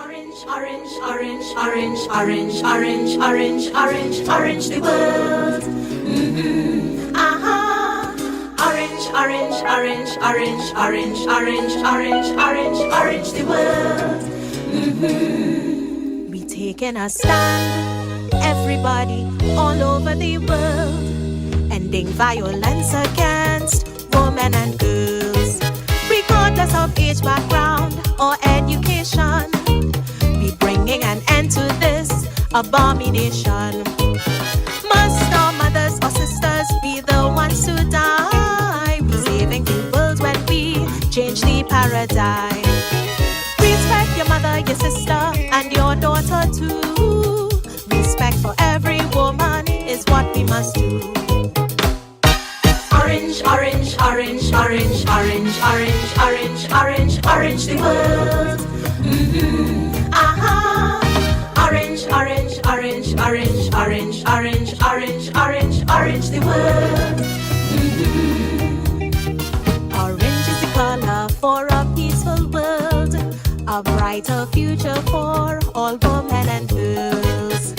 Orange, orange, orange, orange, orange, orange, orange, orange the world. Aha. Orange, orange, orange, orange, orange, orange, orange, orange, orange the world. We taking a stand, everybody all over the world, ending violence against women and girls, regardless of age, background, or education. We bringing an end to this abomination. Must our mothers or sisters be the ones to die? We saving the world when we change the paradigm. Respect your mother, your sister, and your daughter too. Respect for every woman is what we must do. Orange, orange, orange, orange, orange, orange, orange, orange, orange the world. Aha. Orange, orange, orange, orange, orange, orange, orange, orange, orange the world. Orange is the color for a peaceful world, a brighter future for all women and girls.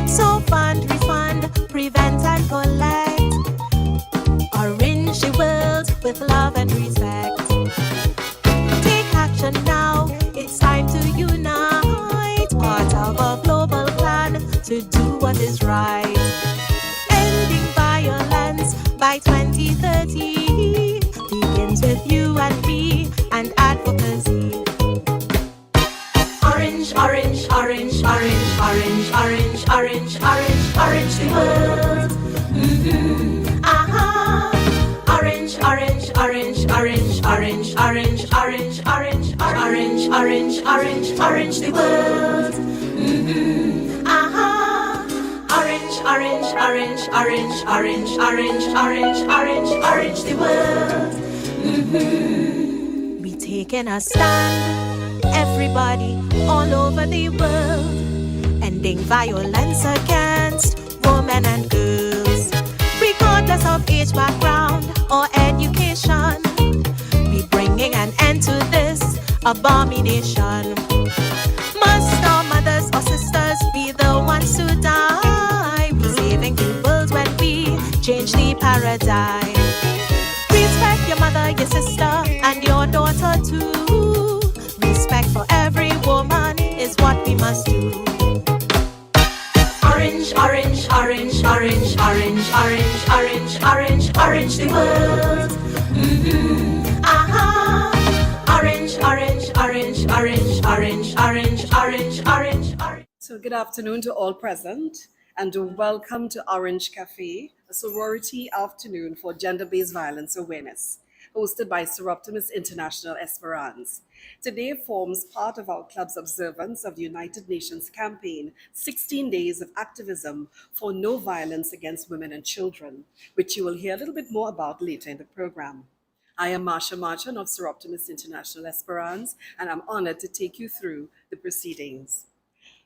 So fund, refund, prevent and collect. Orange the world with love and respect. Take action now, it's time to unite. Part of a global plan to do what is right. Ending violence by 2030 begins with you and me and advocacy. Orange, orange, orange, orange, orange, orange, orange, orange, orange the world. Aha. Orange, orange, orange, orange, orange, orange, orange, orange, orange, orange, orange, orange the world. Aha. Orange, orange, orange, orange, orange, orange, orange, orange, orange the world. We taking a stand, everybody all over the world, ending violence against women and girls, regardless of age, background, or education. We bringing an end to this abomination. Must our mothers or sisters be the ones to die? We saving the world when we change the paradigm. Respect your mother, your sister, and your daughter too. Respect for every woman is what we must do. Orange, orange, orange, orange, orange, orange, orange, orange, orange the world. Aha. Orange, orange, orange, orange, orange, orange, orange, orange, orange. So good afternoon to all present and welcome to Orange Café, a sorority afternoon for gender-based violence awareness, hosted by Soroptimist International Esperance. Today forms part of our club's observance of the United Nations campaign, 16 Days of Activism for No Violence Against Women and Children, which you will hear a little bit more about later in the program. I am Marsha Marchand of Soroptimist International Esperance, and I'm honored to take you through the proceedings.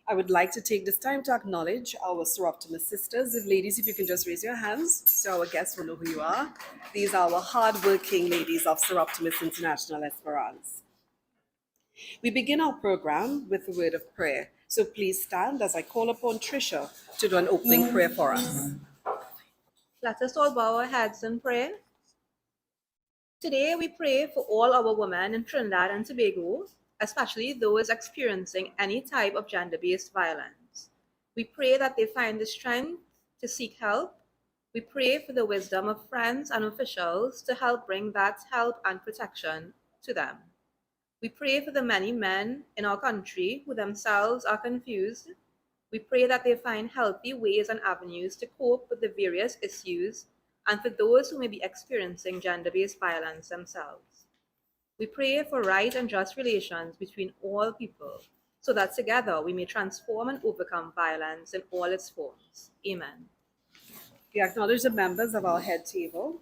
I would like to take this time to acknowledge our Soroptimist sisters. Ladies, if you can just raise your hands so our guests will know who you are. These are our hardworking ladies of Soroptimist International Esperance. We begin our program with a word of prayer. So please stand as I call upon Tricia to do an opening prayer for us. Let us all bow our heads in prayer. Today we pray for all our women in Trinidad and Tobago, especially those experiencing any type of gender-based violence. We pray that they find the strength to seek help. We pray for the wisdom of friends and officials to help bring that help and protection to them. We pray for the many men in our country who themselves are confused. We pray that they find healthy ways and avenues to cope with the various issues, and for those who may be experiencing gender-based violence themselves. We pray for right and just relations between all people, so that together we may transform and overcome violence in all its forms. Amen. We acknowledge the members of our head table.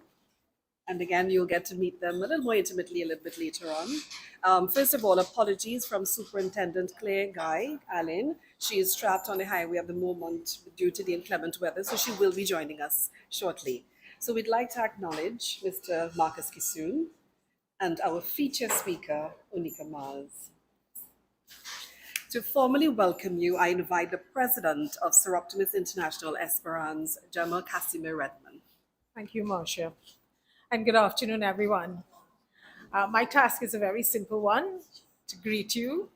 And again, you'll get to meet them a little more intimately a little bit later on. First of all, apologies from Superintendent Claire Guy, Alleyne. She is trapped on the highway at the moment due to the inclement weather, so she will be joining us shortly. So we'd like to acknowledge Mr. Marcus Kissoon and our feature speaker, Onika Mars. To formally welcome you, I invite the president of Soroptimist International Esperance, Gemma Casimir Redman. Thank you, Marcia. And good afternoon, everyone. My task is a very simple one, to greet you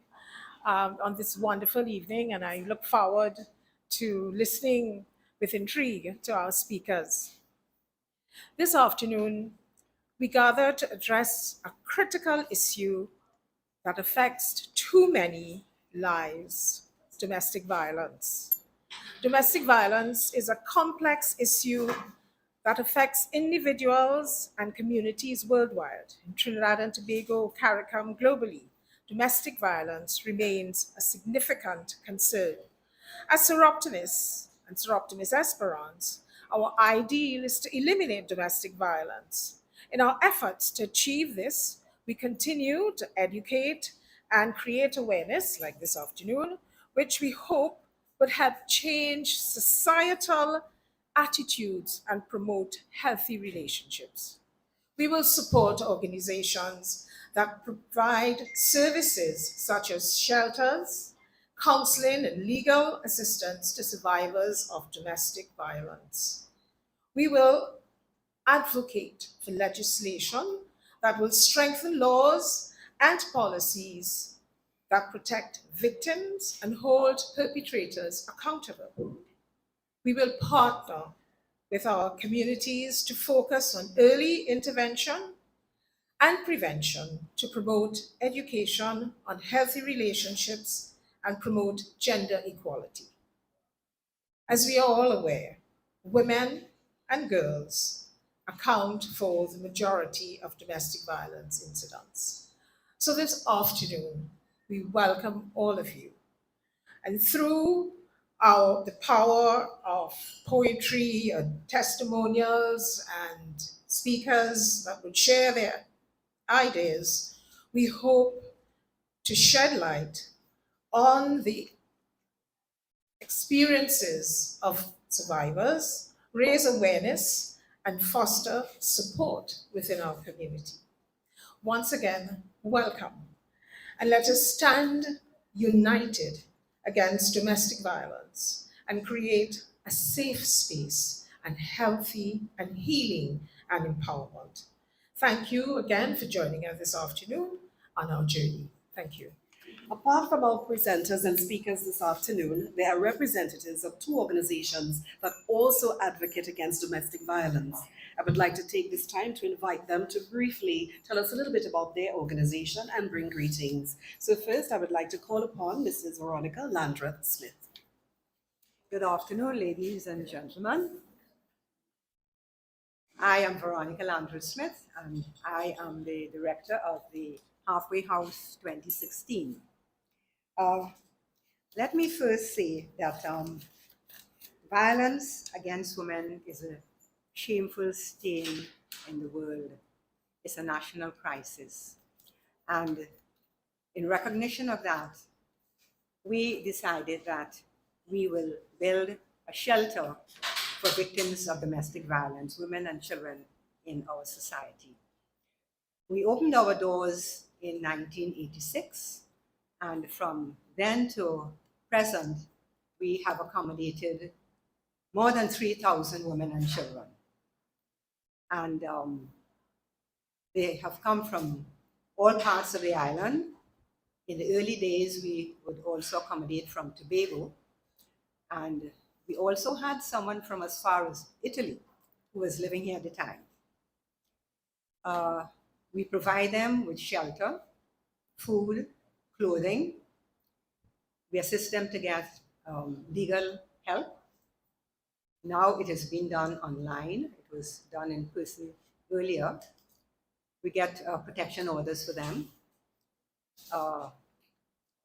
on this wonderful evening, and I look forward to listening with intrigue to our speakers. This afternoon, we gather to address a critical issue that affects too many lives: domestic violence. Domestic violence is a complex issue that affects individuals and communities worldwide. In Trinidad and Tobago, CARICOM, globally, domestic violence remains a significant concern. As Soroptimists and Soroptimist Esperance, our ideal is to eliminate domestic violence. In our efforts to achieve this, we continue to educate and create awareness, like this afternoon, which we hope would help change societal attitudes and promote healthy relationships. We will support organizations that provide services such as shelters, counseling, and legal assistance to survivors of domestic violence. We will advocate for legislation that will strengthen laws and policies that protect victims and hold perpetrators accountable. We will partner with our communities to focus on early intervention and prevention to promote education on healthy relationships and promote gender equality. As we are all aware, women and girls account for the majority of domestic violence incidents. So this afternoon, we welcome all of you. And through the power of poetry and testimonials and speakers that would share their ideas, we hope to shed light on the experiences of survivors, raise awareness, and foster support within our community. Once again, welcome, and let us stand united against domestic violence and create a safe space and healthy and healing and empowerment. Thank you again for joining us this afternoon on our journey. Thank you. Apart from our presenters and speakers this afternoon, there are representatives of two organizations that also advocate against domestic violence. I would like to take this time to invite them to briefly tell us a little bit about their organization and bring greetings. So first, I would like to call upon Mrs. Veronica Landreth-Smith. Good afternoon, ladies and gentlemen. I am Veronica Landreth-Smith, and I am the director of the Halfway House 2016. Let me first say that violence against women is a shameful stain in the world. It's a national crisis. And in recognition of that, we decided that we will build a shelter for victims of domestic violence, women and children in our society. We opened our doors in 1986, and from then to present, we have accommodated more than 3,000 women and children. And they have come from all parts of the island. In the early days, we would also accommodate from Tobago. And we also had someone from as far as Italy who was living here at the time. We provide them with shelter, food, clothing. We assist them to get legal help. Now it has been done online. It was done in person earlier. We get protection orders for them.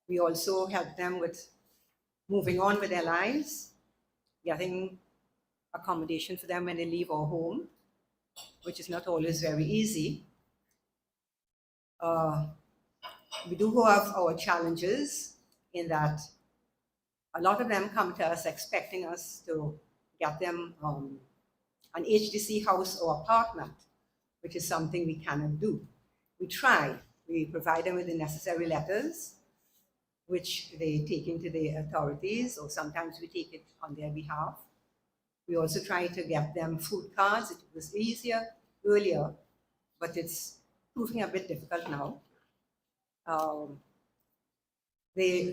We also help them with moving on with their lives, getting accommodation for them when they leave our home, which is not always very easy. We do have our challenges in that a lot of them come to us expecting us to get them an HDC house or apartment, which is something we cannot do. We try. We provide them with the necessary letters. which they take into the authorities, or sometimes we take it on their behalf. We also try to get them food cards. It was easier earlier, but it's proving a bit difficult now.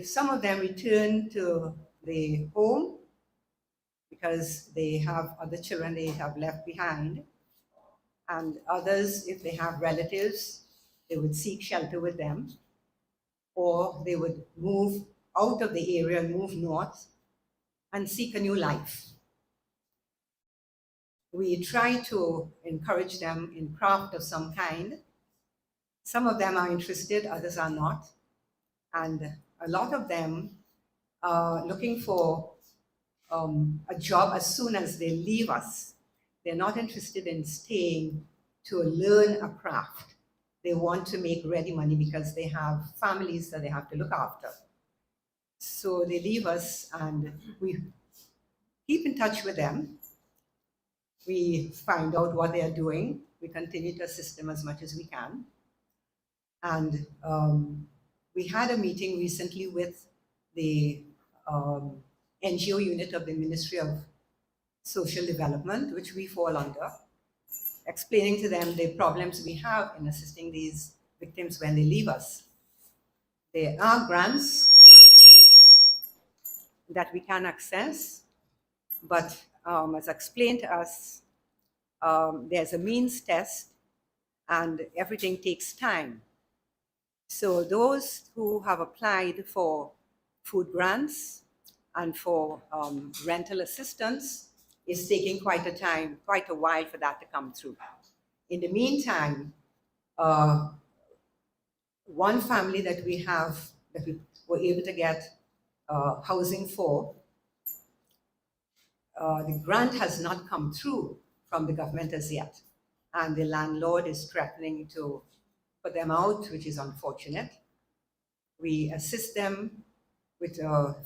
Some of them return to the home because they have other children they have left behind. And others, if they have relatives, they would seek shelter with them, or they would move out of the area and move north and seek a new life. We try to encourage them in craft of some kind. Some of them are interested, others are not. And a lot of them are looking for a job as soon as they leave us. They're not interested in staying to learn a craft. They want to make ready money because they have families that they have to look after. So they leave us and we keep in touch with them. We find out what they are doing. We continue to assist them as much as we can. And we had a meeting recently with the NGO unit of the Ministry of Social Development, which we fall under, explaining to them the problems we have in assisting these victims when they leave us. There are grants that we can access, but as explained to us, there's a means test and everything takes time. So those who have applied for food grants and for rental assistance is taking quite a while for that to come through. In the meantime, one family that we were able to get housing for, the grant has not come through from the government as yet. And the landlord is threatening to put them out, which is unfortunate. We assist them with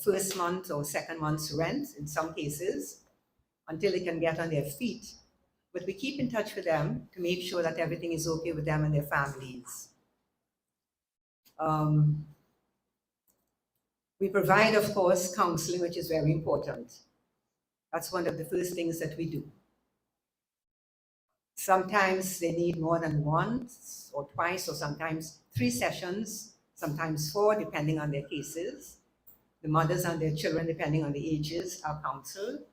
first month or second month's rent in some cases until they can get on their feet. But we keep in touch with them to make sure that everything is okay with them and their families. We provide, of course, counseling, which is very important. That's one of the first things that we do. Sometimes they need more than once or twice, or sometimes 3 sessions, sometimes 4, depending on their cases. The mothers and their children, depending on the ages, are counseled.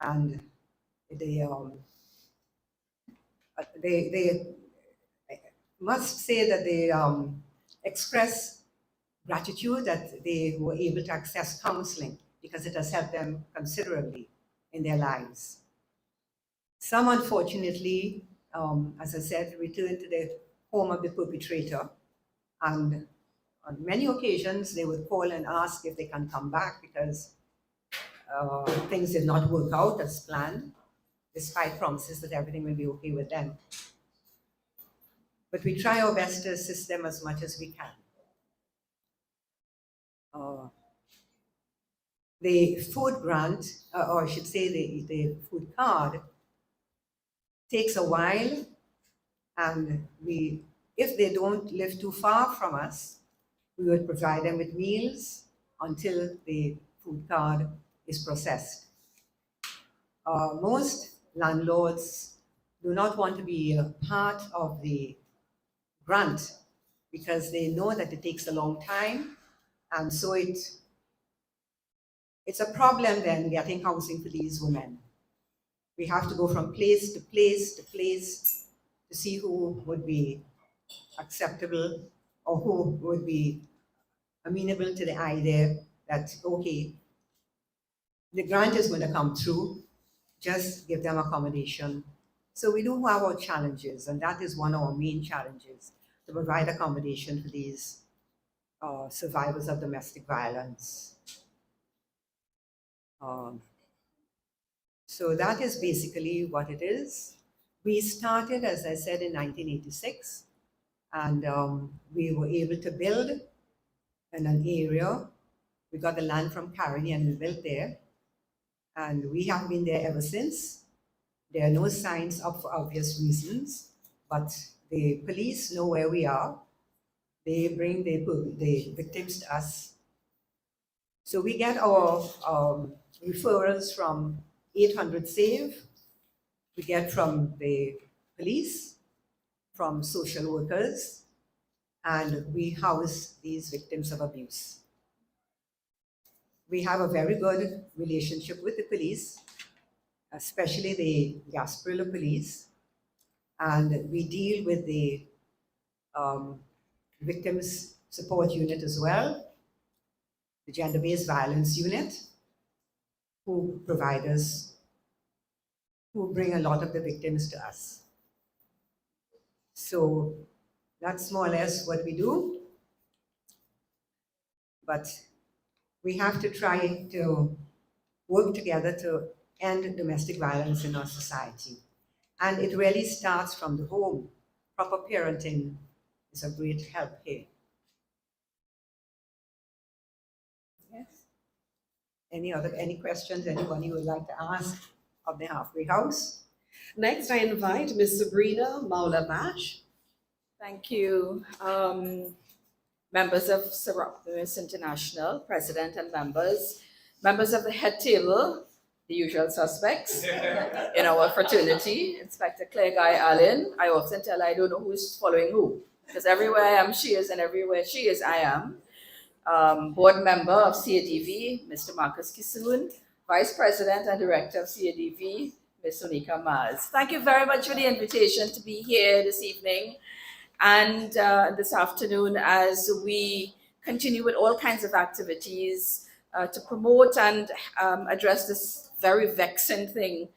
And they must say that they express gratitude that they were able to access counseling because it has helped them considerably in their lives. Some, unfortunately, as I said, return to the home of the perpetrator, and on many occasions they would call and ask if they can come back because things did not work out as planned, despite promises that everything will be okay with them. But we try our best to assist them as much as we can. The food grant, or I should say the food card, takes a while, and if they don't live too far from us, we would provide them with meals until the food card is processed. Most landlords do not want to be a part of the grant because they know that it takes a long time, and so it's a problem then getting housing for these women. We have to go from place to place to place to see who would be acceptable or who would be amenable to the idea that, okay, the grant is going to come through, just give them accommodation. So we do have our challenges, and that is one of our main challenges, to provide accommodation for these survivors of domestic violence. So that is basically what it is. We started, as I said, in 1986, and we were able to build in an area. We got the land from Caroni and we built there. And we have been there ever since. There are no signs up for obvious reasons, but the police know where we are. They bring the victims to us. So we get our referrals from 800 SAVE, we get from the police, from social workers, and we house these victims of abuse. We have a very good relationship with the police, especially the Gasparilla police, and we deal with the victims support unit as well, the gender-based violence unit, who provide us, who bring a lot of the victims to us. So that's more or less what we do. But we have to try to work together to end domestic violence in our society. And it really starts from the home. Proper parenting is a great help here. Yes. Any questions anybody would like to ask of the halfway house? Next, I invite Ms. Sabrina Mowlah-Baksh. Thank you. Members of Soroptimist International, President and members of the head table, the usual suspects in our fraternity, Inspector Claire Guy Alleyne. I often tell I don't know who's following who, because everywhere I am, she is, and everywhere she is, I am. Board member of CADV, Mr. Marcus Kissoon, Vice President and Director of CADV, Ms. Onika Mars. Thank you very much for the invitation to be here this evening and this afternoon as we continue with all kinds of activities to promote and address this very vexing thing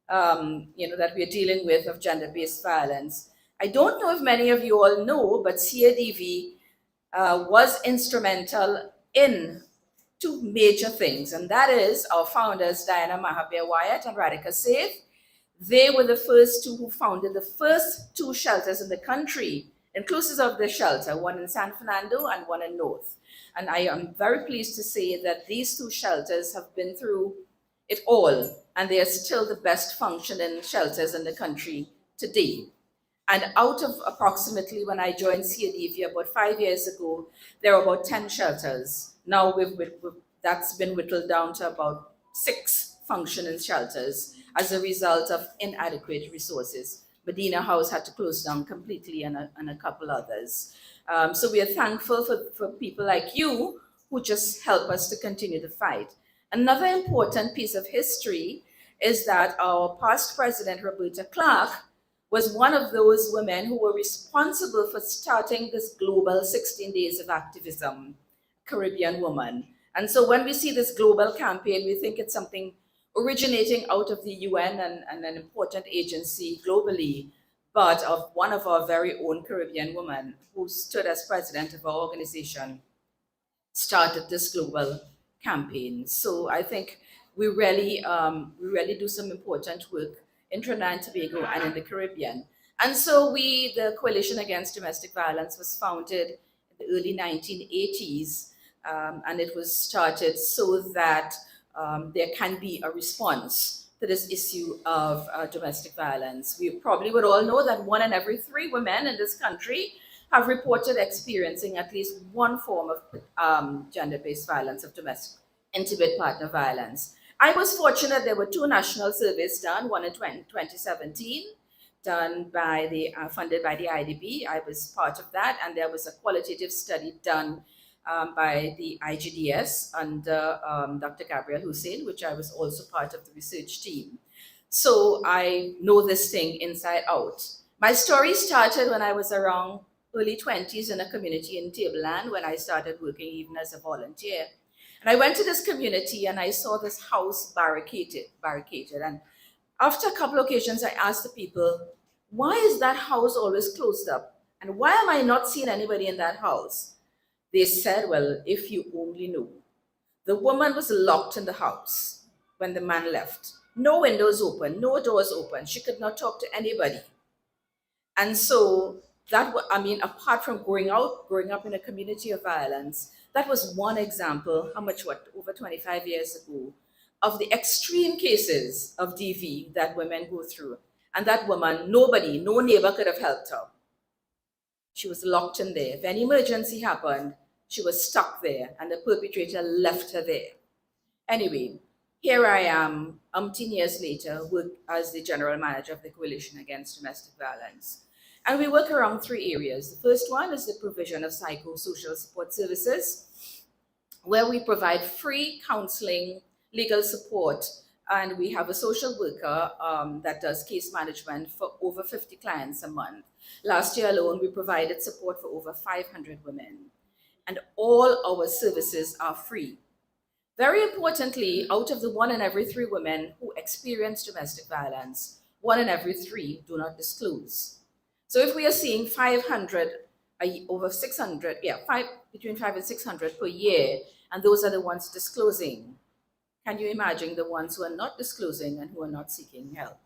that we are dealing with of gender-based violence. I don't know if many of you all know, but CADV was instrumental in two major things, and that is our founders, Diana Mahabir Wyatt and Radhika Seth. They were the first two who founded the first two shelters in the country, inclusive of the shelter, one in San Fernando and one in North. And I am very pleased to say that these two shelters have been through it all, and they are still the best functioning shelters in the country today. And out of approximately, when I joined CADV about 5 years ago, there are about 10 shelters. Now that's been whittled down to about 6 functioning shelters as a result of inadequate resources. Medina House had to close down completely and a couple others. So we are thankful for people like you who just help us to continue the fight. Another important piece of history is that our past president, Roberta Clark, was one of those women who were responsible for starting this global 16 days of activism, Caribbean woman. And so when we see this global campaign, we think it's something originating out of the UN and an important agency globally, but of one of our very own Caribbean women who stood as president of our organization, started this global campaign. So I think we really do some important work in Trinidad and Tobago and in the Caribbean. And so the Coalition Against Domestic Violence was founded in the early 1980s, and it was started so that there can be a response to this issue of domestic violence. We probably would all know that 1 in every 3 women in this country have reported experiencing at least one form of gender-based violence, of domestic intimate partner violence. I was fortunate there were 2 national surveys done, one in 2017, done by funded by the IDB. I was part of that, and there was a qualitative study done by the IGDS under Dr. Gabriel Hussein, which I was also part of the research team. So I know this thing inside out. My story started when I was around early 20s in a community in Tableland when I started working even as a volunteer. And I went to this community and I saw this house barricaded. And after a couple of occasions, I asked the people, why is that house always closed up? And why am I not seeing anybody in that house? They said, well, if you only knew. The woman was locked in the house when the man left. No windows open, no doors open. She could not talk to anybody. And so apart from growing up in a community of violence, that was one example, over 25 years ago, of the extreme cases of DV that women go through. And that woman, no neighbor could have helped her. She was locked in there. If any emergency happened, she was stuck there, and the perpetrator left her there. Anyway, here I am, umpteen years later, work as the general manager of the Coalition Against Domestic Violence. And we work around 3 areas. The first one is the provision of psychosocial support services, where we provide free counseling, legal support, and we have a social worker that does case management for over 50 clients a month. Last year alone, we provided support for over 500 women. And all our services are free. Very importantly, out of the 1 in every 3 women who experience domestic violence, 1 in every 3 do not disclose. So if we are seeing 500, over 600, between 5 and 600 per year, and those are the ones disclosing, can you imagine the ones who are not disclosing and who are not seeking help?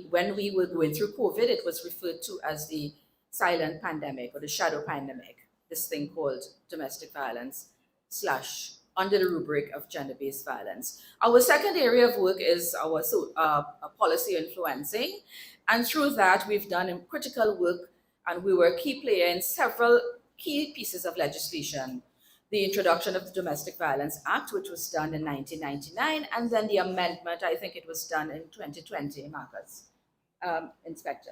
When we were going through COVID, it was referred to as the silent pandemic or the shadow pandemic, this thing called domestic violence / under the rubric of gender-based violence. Our second area of work is our policy influencing. And through that, we've done critical work, and we were a key player in several key pieces of legislation. The introduction of the Domestic Violence Act, which was done in 1999, and then the amendment, I think it was done in 2020, Marcus, Inspector,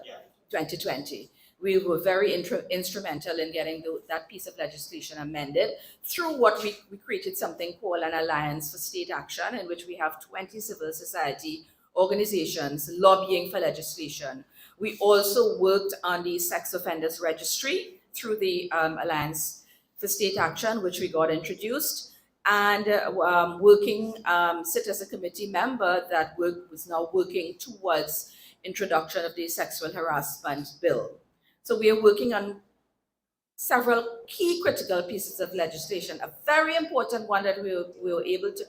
2020. We were very instrumental in getting that piece of legislation amended through what we created something called an Alliance for State Action, in which we have 20 civil society organizations lobbying for legislation. We also worked on the sex offenders registry through the Alliance for State Action, which we got introduced, and sit as a committee member that was now working towards introduction of the sexual harassment bill. So we are working on several key critical pieces of legislation. A very important one that we were able to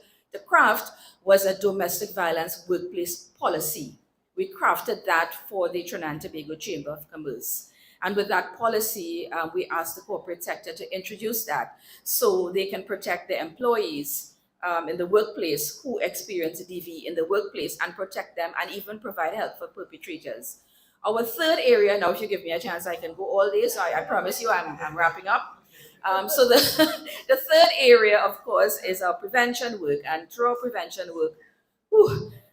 craft was a domestic violence workplace policy. We crafted that for the Trinidad and Tobago Chamber of Commerce. And with that policy, we asked the corporate sector to introduce that so they can protect their employees in the workplace who experience DV in the workplace and protect them and even provide help for perpetrators. Our third area, now if you give me a chance, I can go all day, so I promise you I'm wrapping up. So the third area, of course, is our prevention work, and through our prevention work,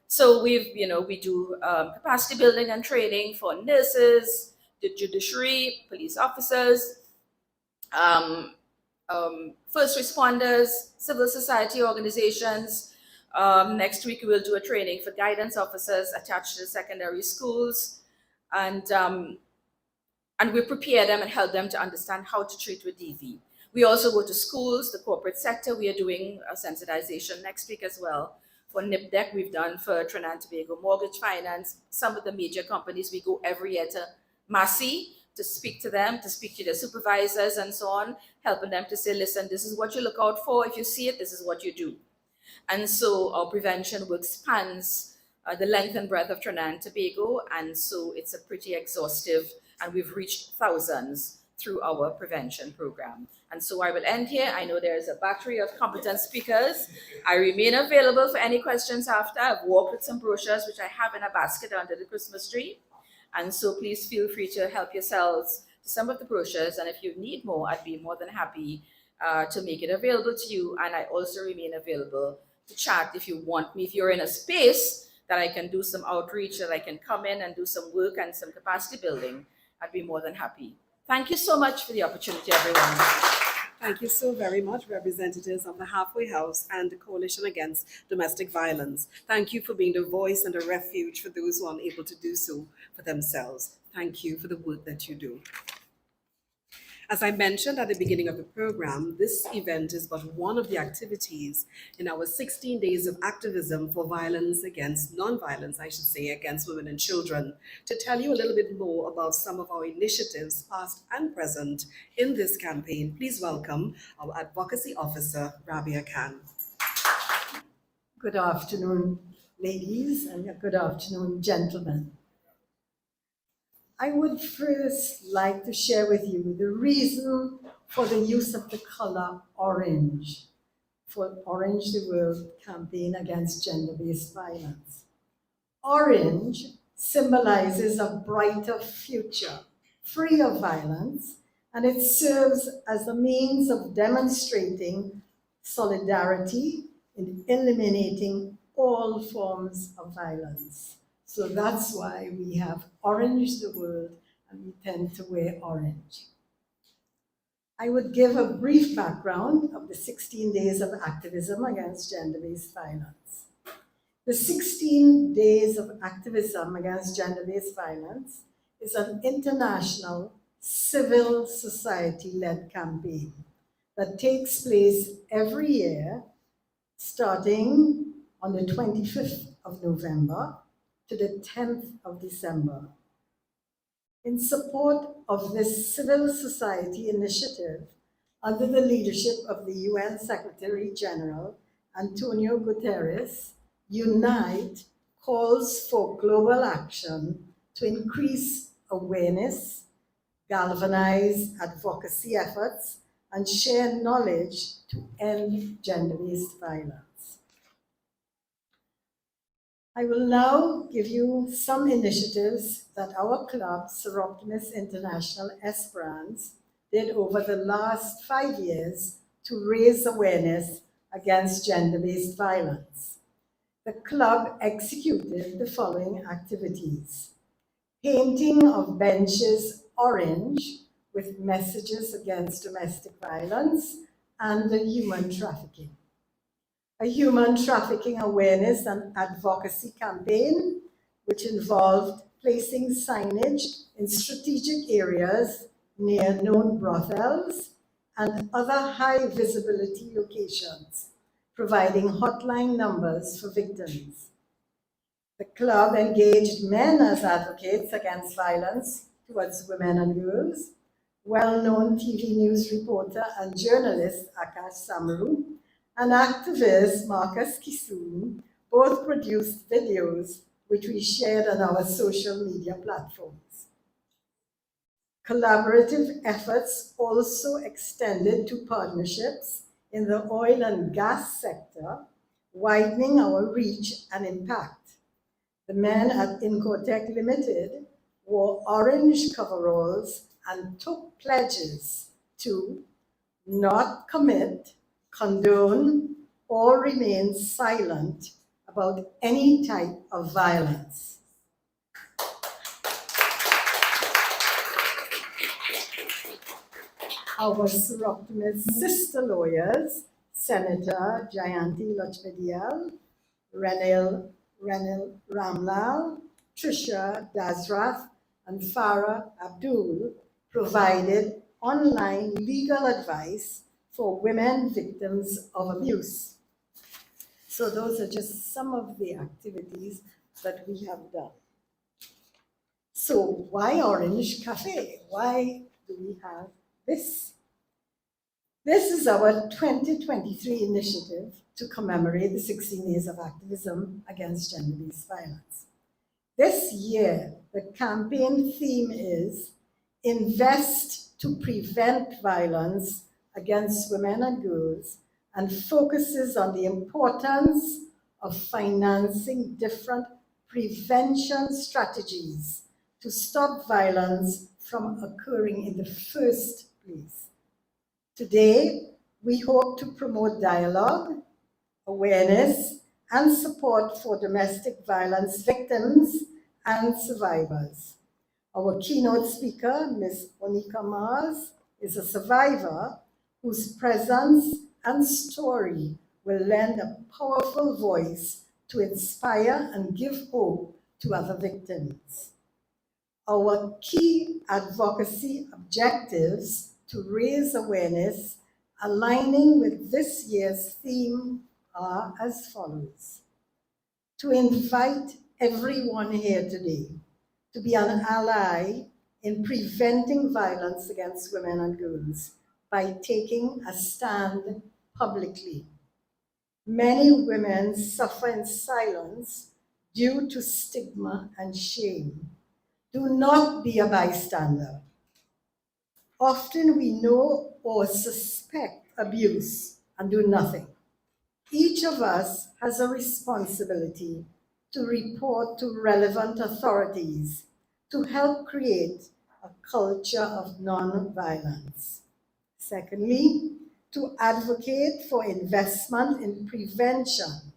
so we do capacity building and training for nurses, the judiciary, police officers, first responders, civil society organizations. Next week, we will do a training for guidance officers attached to secondary schools. And we prepare them and help them to understand how to treat with DV. We also go to schools, the corporate sector. We are doing a sensitization next week as well. For NIPDEC, we've done for Trinidad and Tobago Mortgage Finance. Some of the major companies, we go every year to Massey to speak to them, to speak to their supervisors and so on, helping them to say, listen, this is what you look out for. If you see it, this is what you do. And so our prevention work spans the length and breadth of Trinidad and Tobago, and so it's a pretty exhaustive, and we've reached thousands through our prevention program. And so I will end here. I know there is a battery of competent speakers. I remain available for any questions after. I've walked with some brochures, which I have in a basket under the Christmas tree. And so please feel free to help yourselves to some of the brochures. And if you need more, I'd be more than happy to make it available to you. And I also remain available to chat if you want me. If you're in a space that I can do some outreach, that I can come in and do some work and some capacity building, I'd be more than happy. Thank you so much for the opportunity, everyone. Thank you so very much, representatives of the Halfway House and the Coalition Against Domestic Violence. Thank you for being the voice and a refuge for those who are unable to do so for themselves. Thank you for the work that you do. As I mentioned at the beginning of the program, this event is but one of the activities in our 16 days of activism for violence against, non-violence, I should say, against women and children. To tell you a little bit more about some of our initiatives, past and present, in this campaign, please welcome our Advocacy Officer, Rabbia Khan. Good afternoon, ladies, and good afternoon, gentlemen. I would first like to share with you the reason for the use of the color orange for Orange the World campaign against gender-based violence. Orange symbolizes a brighter future free of violence, and it serves as a means of demonstrating solidarity in eliminating all forms of violence. So that's why we have Orange the World, and we tend to wear orange. I would give a brief background of the 16 days of activism against gender-based violence. The 16 days of activism against gender-based violence is an international civil society-led campaign that takes place every year, starting on the 25th of November to the 10th of December. In support of this civil society initiative, under the leadership of the UN Secretary General, Antonio Guterres, UNITE calls for global action to increase awareness, galvanize advocacy efforts, and share knowledge to end gender-based violence. I will now give you some initiatives that our club, Soroptimist International Esperance, did over the last 5 years to raise awareness against gender-based violence. The club executed the following activities: painting of benches orange with messages against domestic violence and human trafficking. A human trafficking awareness and advocacy campaign, which involved placing signage in strategic areas near known brothels and other high visibility locations, providing hotline numbers for victims. The club engaged men as advocates against violence towards women and girls. Well-known TV news reporter and journalist Akash Samaru and activist Marcus Kissoon both produced videos which we shared on our social media platforms. Collaborative efforts also extended to partnerships in the oil and gas sector, widening our reach and impact. The men at Incotec Limited wore orange coveralls and took pledges to not commit, condone, or remain silent about any type of violence. Our Soroptimist sister lawyers, Senator Jayanti Lachpedial, Renil Ramlal, Trisha Dasrath, and Farah Abdul, provided online legal advice for women victims of abuse. So those are just some of the activities that we have done. So why Orange Café? Why do we have this? This is our 2023 initiative to commemorate the 16 Days of Activism Against Gender-Based Violence. This year, the campaign theme is Invest to Prevent Violence Against Women and Girls, and focuses on the importance of financing different prevention strategies to stop violence from occurring in the first place. Today, we hope to promote dialogue, awareness, and support for domestic violence victims and survivors. Our keynote speaker, Ms. Onika Mars, is a survivor whose presence and story will lend a powerful voice to inspire and give hope to other victims. Our key advocacy objectives to raise awareness aligning with this year's theme are as follows: to invite everyone here today to be an ally in preventing violence against women and girls by taking a stand publicly. Many women suffer in silence due to stigma and shame. Do not be a bystander. Often we know or suspect abuse and do nothing. Each of us has a responsibility to report to relevant authorities to help create a culture of non-violence. Secondly, to advocate for investment in prevention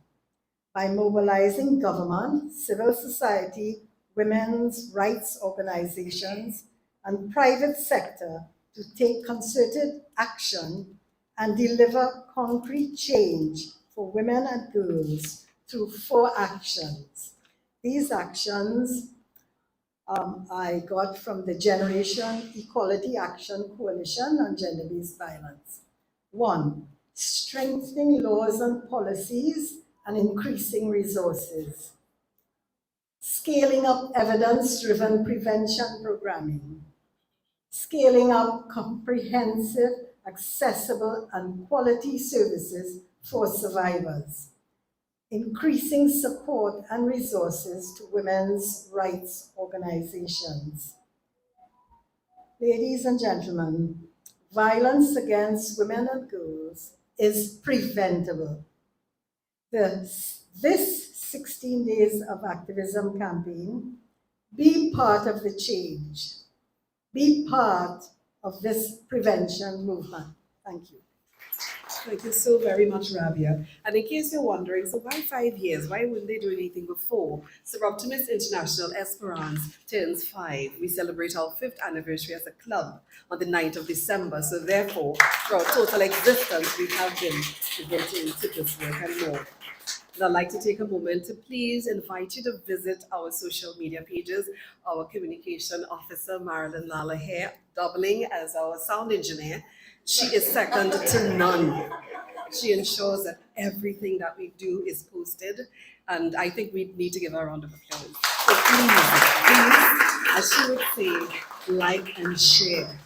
by mobilizing government, civil society, women's rights organizations, and private sector to take concerted action and deliver concrete change for women and girls through 4 actions. These actions I got from the Generation Equality Action Coalition on Gender-Based Violence. 1, strengthening laws and policies and increasing resources. Scaling up evidence-driven prevention programming. Scaling up comprehensive, accessible, and quality services for survivors. Increasing support and resources to women's rights organizations. Ladies and gentlemen, violence against women and girls is preventable. This 16 days of activism campaign, be part of the change. Be part of this prevention movement. Thank you. Thank you so very much, Rabbia. And in case you're wondering, so why 5 years? Why wouldn't they do anything before? Soroptimist International Esperance turns 5. We celebrate our 5th anniversary as a club on the 9th of December. So therefore, for our total existence, we have been devoted to this work and more. And I'd like to take a moment to please invite you to visit our social media pages. Our communication officer, Marilyn Lala here, doubling as our sound engineer. She is second to none. She ensures that everything that we do is posted, and I think we need to give her a round of applause. So please, as she would say, like and share.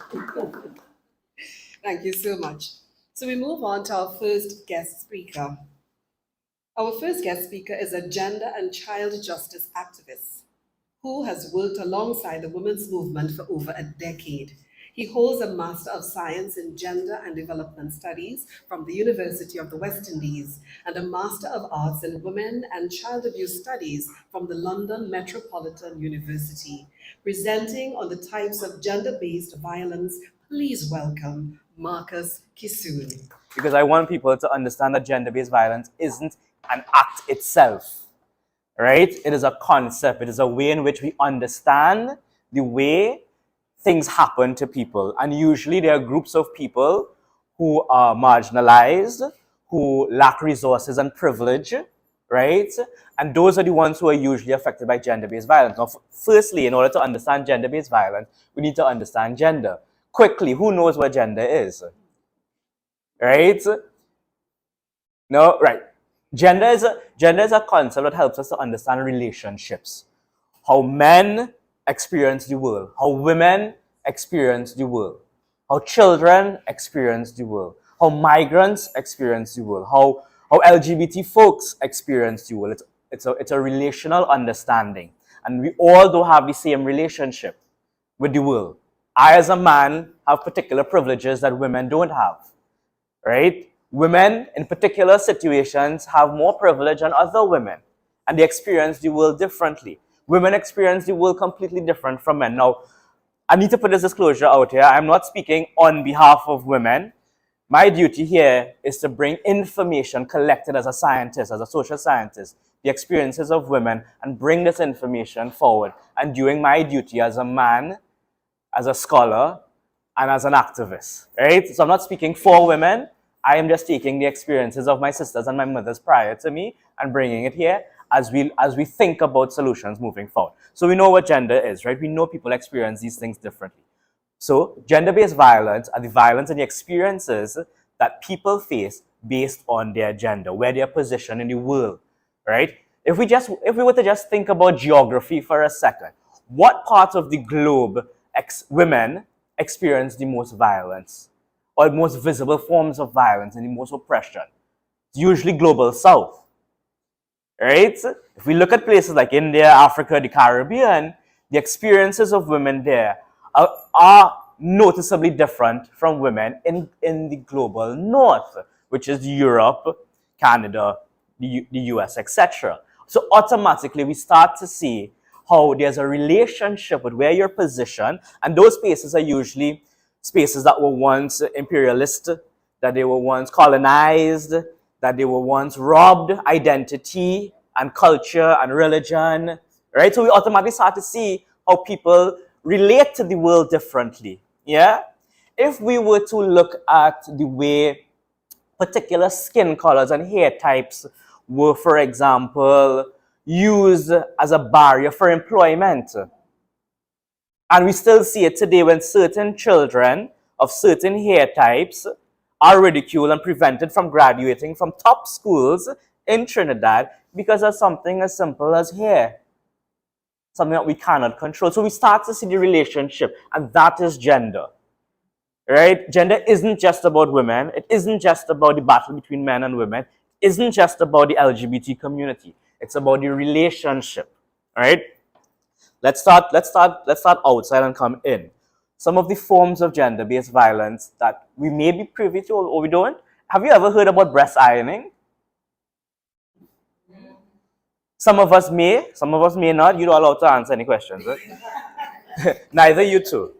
Thank you so much. So we move on to our first guest speaker. Our first guest speaker is a gender and child justice activist who has worked alongside the women's movement for over a decade. He holds a Master of Science in Gender and Development Studies from the University of the West Indies and a Master of Arts in Women and Child Abuse Studies from the London Metropolitan University. Presenting on the types of gender-based violence, please welcome Marcus Kissoon. Because I want people to understand that gender-based violence isn't an act itself, right? It is a concept. It is a way in which we understand the way things happen to people. And usually there are groups of people who are marginalized, who lack resources and privilege, right? And those are the ones who are usually affected by gender-based violence. Now, firstly, in order to understand gender-based violence, we need to understand gender. Quickly, who knows what gender is? Right? No, right. Gender is a concept that helps us to understand relationships. How men experience the world, how women experience the world, how children experience the world, how migrants experience the world, how LGBT folks experience the world. It's a relational understanding. And we all don't have the same relationship with the world. I, as a man, have particular privileges that women don't have, right? Women, in particular situations, have more privilege than other women, and they experience the world differently. Women experience the world completely different from men. Now, I need to put this disclosure out here. I'm not speaking on behalf of women. My duty here is to bring information collected as a scientist, as a social scientist, the experiences of women, and bring this information forward. And doing my duty as a man, as a scholar, and as an activist, right? So I'm not speaking for women. I am just taking the experiences of my sisters and my mothers prior to me and bringing it here as we think about solutions moving forward. So we know what gender is, right? We know people experience these things differently. So gender-based violence are the violence and the experiences that people face based on their gender, where they're positioned in the world, right? If we were to just think about geography for a second, what part of the globe women experience the most violence, or the most visible forms of violence and the most oppression? It's usually global south, right? If we look at places like India, Africa, the Caribbean, the experiences of women there are noticeably different from women in the global north, which is Europe, Canada, the US, etc. So automatically we start to see how there's a relationship with where you're positioned, and those spaces are usually spaces that were once imperialist, that they were once colonized, that they were once robbed identity and culture and religion, right? So we automatically start to see how people relate to the world differently, yeah? If we were to look at the way particular skin colors and hair types were, for example, used as a barrier for employment. And we still see it today when certain children of certain hair types are ridiculed and prevented from graduating from top schools in Trinidad because of something as simple as hair. Something that we cannot control. So we start to see the relationship, and that is gender. Right? Gender isn't just about women. It isn't just about the battle between men and women. It isn't just about the LGBT community. It's about the relationship. Right? Let's start outside and come in. Some of the forms of gender-based violence that we may be privy to or we don't. Have you ever heard about breast ironing? Some of us may not. You're not allowed to answer any questions. Right? Neither you two.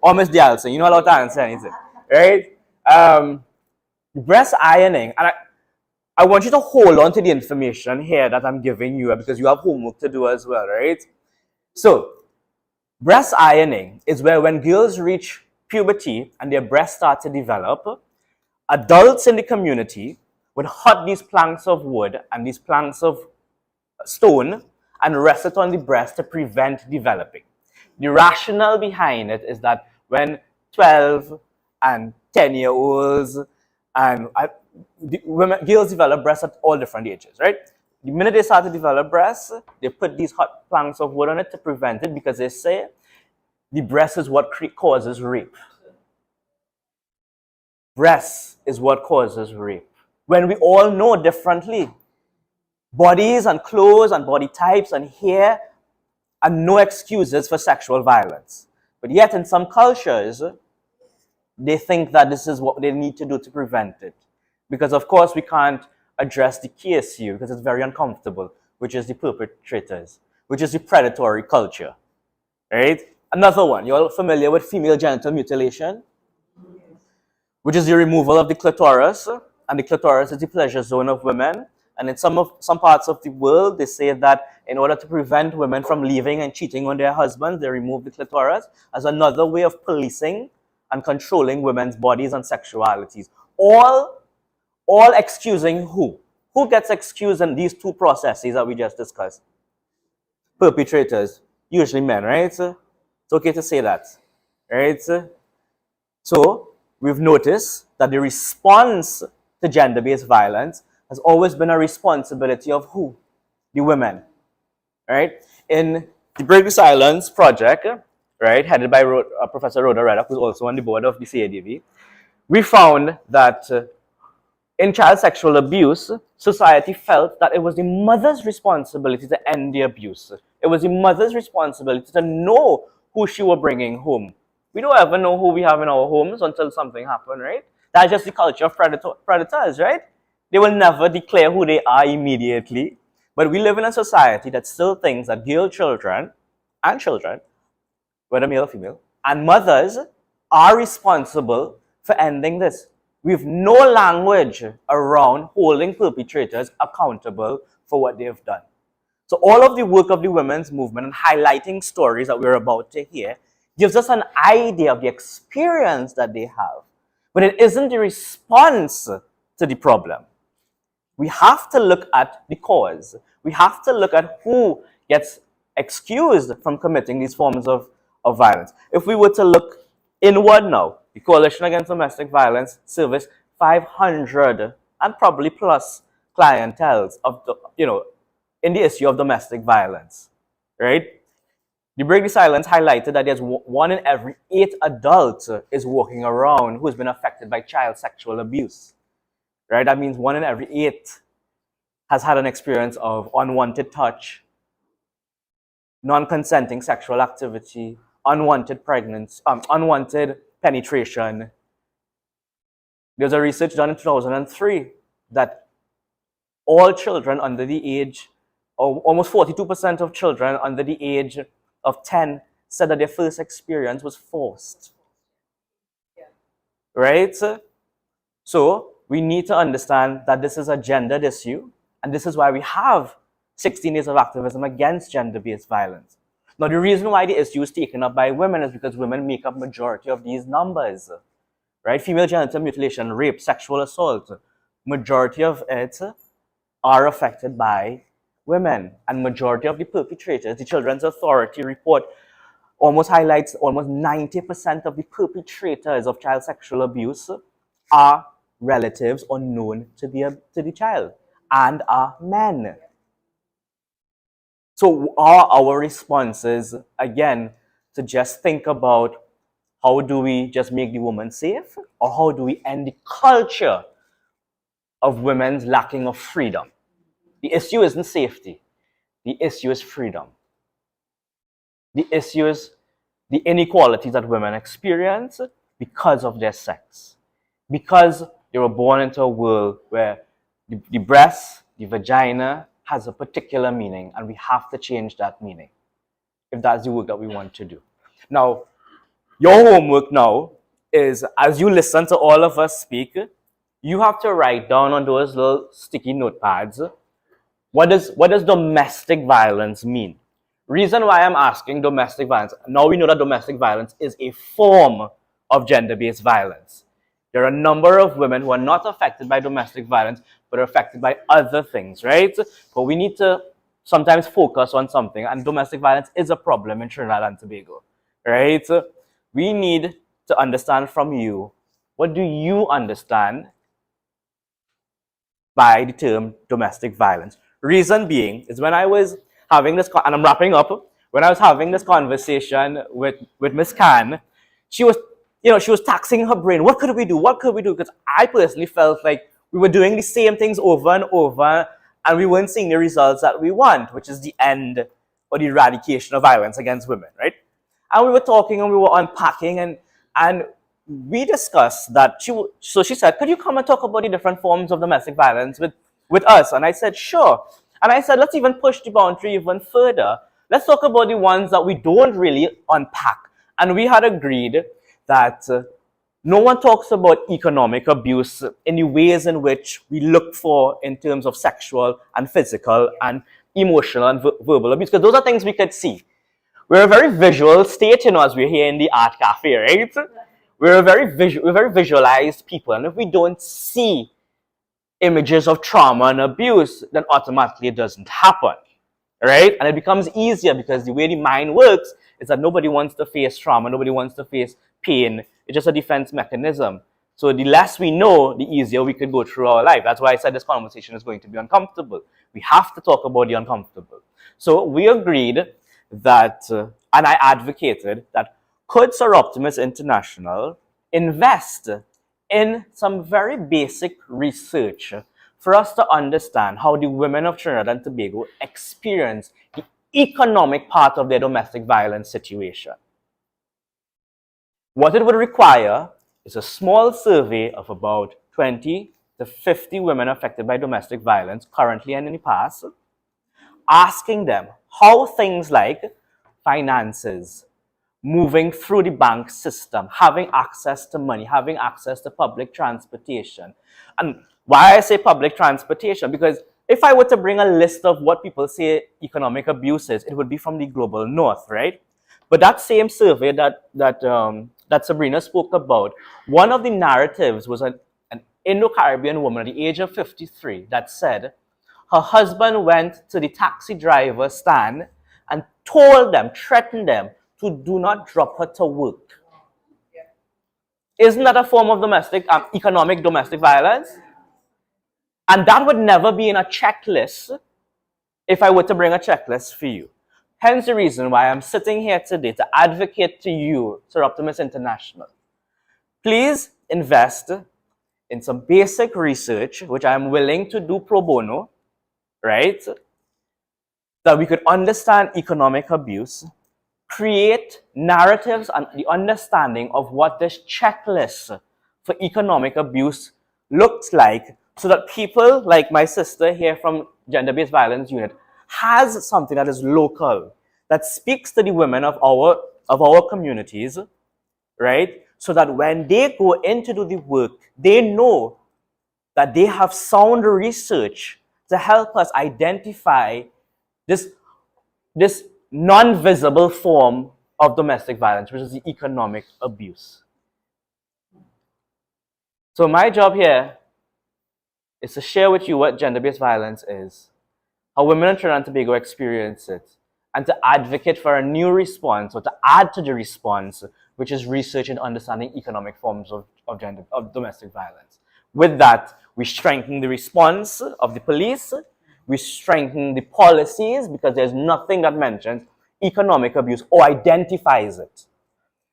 Or Miss Dialson, you're not allowed to answer anything. Right? Breast ironing. And I want you to hold on to the information here that I'm giving you because you have homework to do as well, right? So, breast ironing is where when girls reach puberty and their breasts start to develop, adults in the community would hot these planks of wood and these planks of stone and rest it on the breast to prevent developing. The rationale behind it is that when 12 and 10-year-olds and girls develop breasts at all different ages, right? The minute they start to develop breasts, they put these hot planks of wood on it to prevent it because they say the breast is what causes rape. Breast is what causes rape. When we all know differently, bodies and clothes and body types and hair are no excuses for sexual violence. But yet in some cultures, they think that this is what they need to do to prevent it. Because of course we can't address the key issue because it's very uncomfortable, which is the perpetrators, which is the predatory culture, right? Another one, you're all familiar with female genital mutilation, which is the removal of the clitoris, and the clitoris is the pleasure zone of women. And in some parts of the world, they say that in order to prevent women from leaving and cheating on their husbands, they remove the clitoris as another way of policing and controlling women's bodies and sexualities. All excusing who? Who gets excused in these two processes that we just discussed? Perpetrators, usually men, right? It's okay to say that, right? So we've noticed that the response to gender-based violence has always been a responsibility of who? The women, right? In the Break the Silence project, right, headed by Professor Rhoda Reddock, who's also on the board of the CADV, we found that in child sexual abuse, society felt that it was the mother's responsibility to end the abuse. It was the mother's responsibility to know who she was bringing home. We don't ever know who we have in our homes until something happens, right? That's just the culture of predators, right? They will never declare who they are immediately. But we live in a society that still thinks that girl children, whether male or female, and mothers are responsible for ending this. We have no language around holding perpetrators accountable for what they have done. So all of the work of the women's movement and highlighting stories that we're about to hear gives us an idea of the experience that they have. But it isn't the response to the problem. We have to look at the cause. We have to look at who gets excused from committing these forms of violence. If we were to look inward now, the Coalition Against Domestic Violence serviced 500 and probably plus clienteles of in the issue of domestic violence, right? The Break the Silence highlighted that there's 1 in every 8 adults is walking around who's been affected by child sexual abuse, right? That means 1 in every 8 has had an experience of unwanted touch, non-consenting sexual activity, unwanted pregnancy, unwanted penetration. There's a research done in 2003 that all children under the age almost 42% of children under the age of 10 said that their first experience was forced. Right? So we need to understand that this is a gendered issue, and this is why we have 16 days of activism against gender-based violence. Now, the reason why the issue is taken up by women is because women make up majority of these numbers. Right? Female genital mutilation, rape, sexual assault, majority of it are affected by women, and majority of the perpetrators, the Children's Authority report highlights almost 90% of the perpetrators of child sexual abuse are relatives unknown to the child and are men. So are our responses, again, to just think about how do we just make the woman safe, or how do we end the culture of women's lacking of freedom? The issue isn't safety. The issue is freedom. The issue is the inequalities that women experience because of their sex. Because they were born into a world where the breast, the vagina, has a particular meaning, and we have to change that meaning if that's the work that we want to do. Now, your homework now is, as you listen to all of us speak, you have to write down on those little sticky notepads, what does domestic violence mean? Reason why I'm asking domestic violence, now we know that domestic violence is a form of gender-based violence. There are a number of women who are not affected by domestic violence, but are affected by other things, right? But we need to sometimes focus on something, and domestic violence is a problem in Trinidad and Tobago, right? We need to understand from you, what do you understand by the term domestic violence? Reason being is when I was having this, and I'm wrapping up, when I was having this conversation with Miss Khan, she was taxing her brain. What could we do? What could we do? Because I personally felt like we were doing the same things over and over, and we weren't seeing the results that we want, which is the end or the eradication of violence against women, right? And we were talking and we were unpacking, and we discussed that so she said, could you come and talk about the different forms of domestic violence with us? And I said, sure. And I said, let's even push the boundary even further. Let's talk about the ones that we don't really unpack. And we had agreed that no one talks about economic abuse in the ways in which we look for in terms of sexual and physical and emotional and verbal abuse, because those are things we could see. We're a very visual state, as we're here in the art cafe, right? We're very visualized people, and if we don't see images of trauma and abuse, then automatically it doesn't happen, right? And it becomes easier because the way the mind works is that nobody wants to face trauma, nobody wants to face pain. It's just a defense mechanism. So the less we know, the easier we could go through our life. That's why I said this conversation is going to be uncomfortable. We have to talk about the uncomfortable. So we agreed that, and I advocated that, could Soroptimist International invest in some very basic research for us to understand how the women of Trinidad and Tobago experience the economic part of their domestic violence situation. What it would require is a small survey of about 20 to 50 women affected by domestic violence currently and in the past, asking them how things like finances, moving through the bank system, having access to money, having access to public transportation. And why I say public transportation, because if I were to bring a list of what people say economic abuse is, it would be from the global north, right? But that same survey that Sabrina spoke about, one of the narratives was an Indo-Caribbean woman at the age of 53 that said her husband went to the taxi driver stand and told them, threatened them, to do not drop her to work. Isn't that a form of economic domestic violence? And that would never be in a checklist if I were to bring a checklist for you. Hence the reason why I'm sitting here today to advocate to you, Soroptimist International. Please invest in some basic research, which I'm willing to do pro bono, right? That we could understand economic abuse, create narratives and the understanding of what this checklist for economic abuse looks like, so that people like my sister here from Gender-Based Violence Unit has something that is local, that speaks to the women of our communities, right? So that when they go in to do the work, they know that they have sound research to help us identify this non-visible form of domestic violence, which is the economic abuse. So my job here is to share with you what gender-based violence is, how women in Trinidad and Tobago experience it, and to advocate for a new response, or to add to the response, which is research and understanding economic forms of domestic violence. With that, we strengthen the response of the police, we strengthen the policies, because there's nothing that mentions economic abuse or identifies it.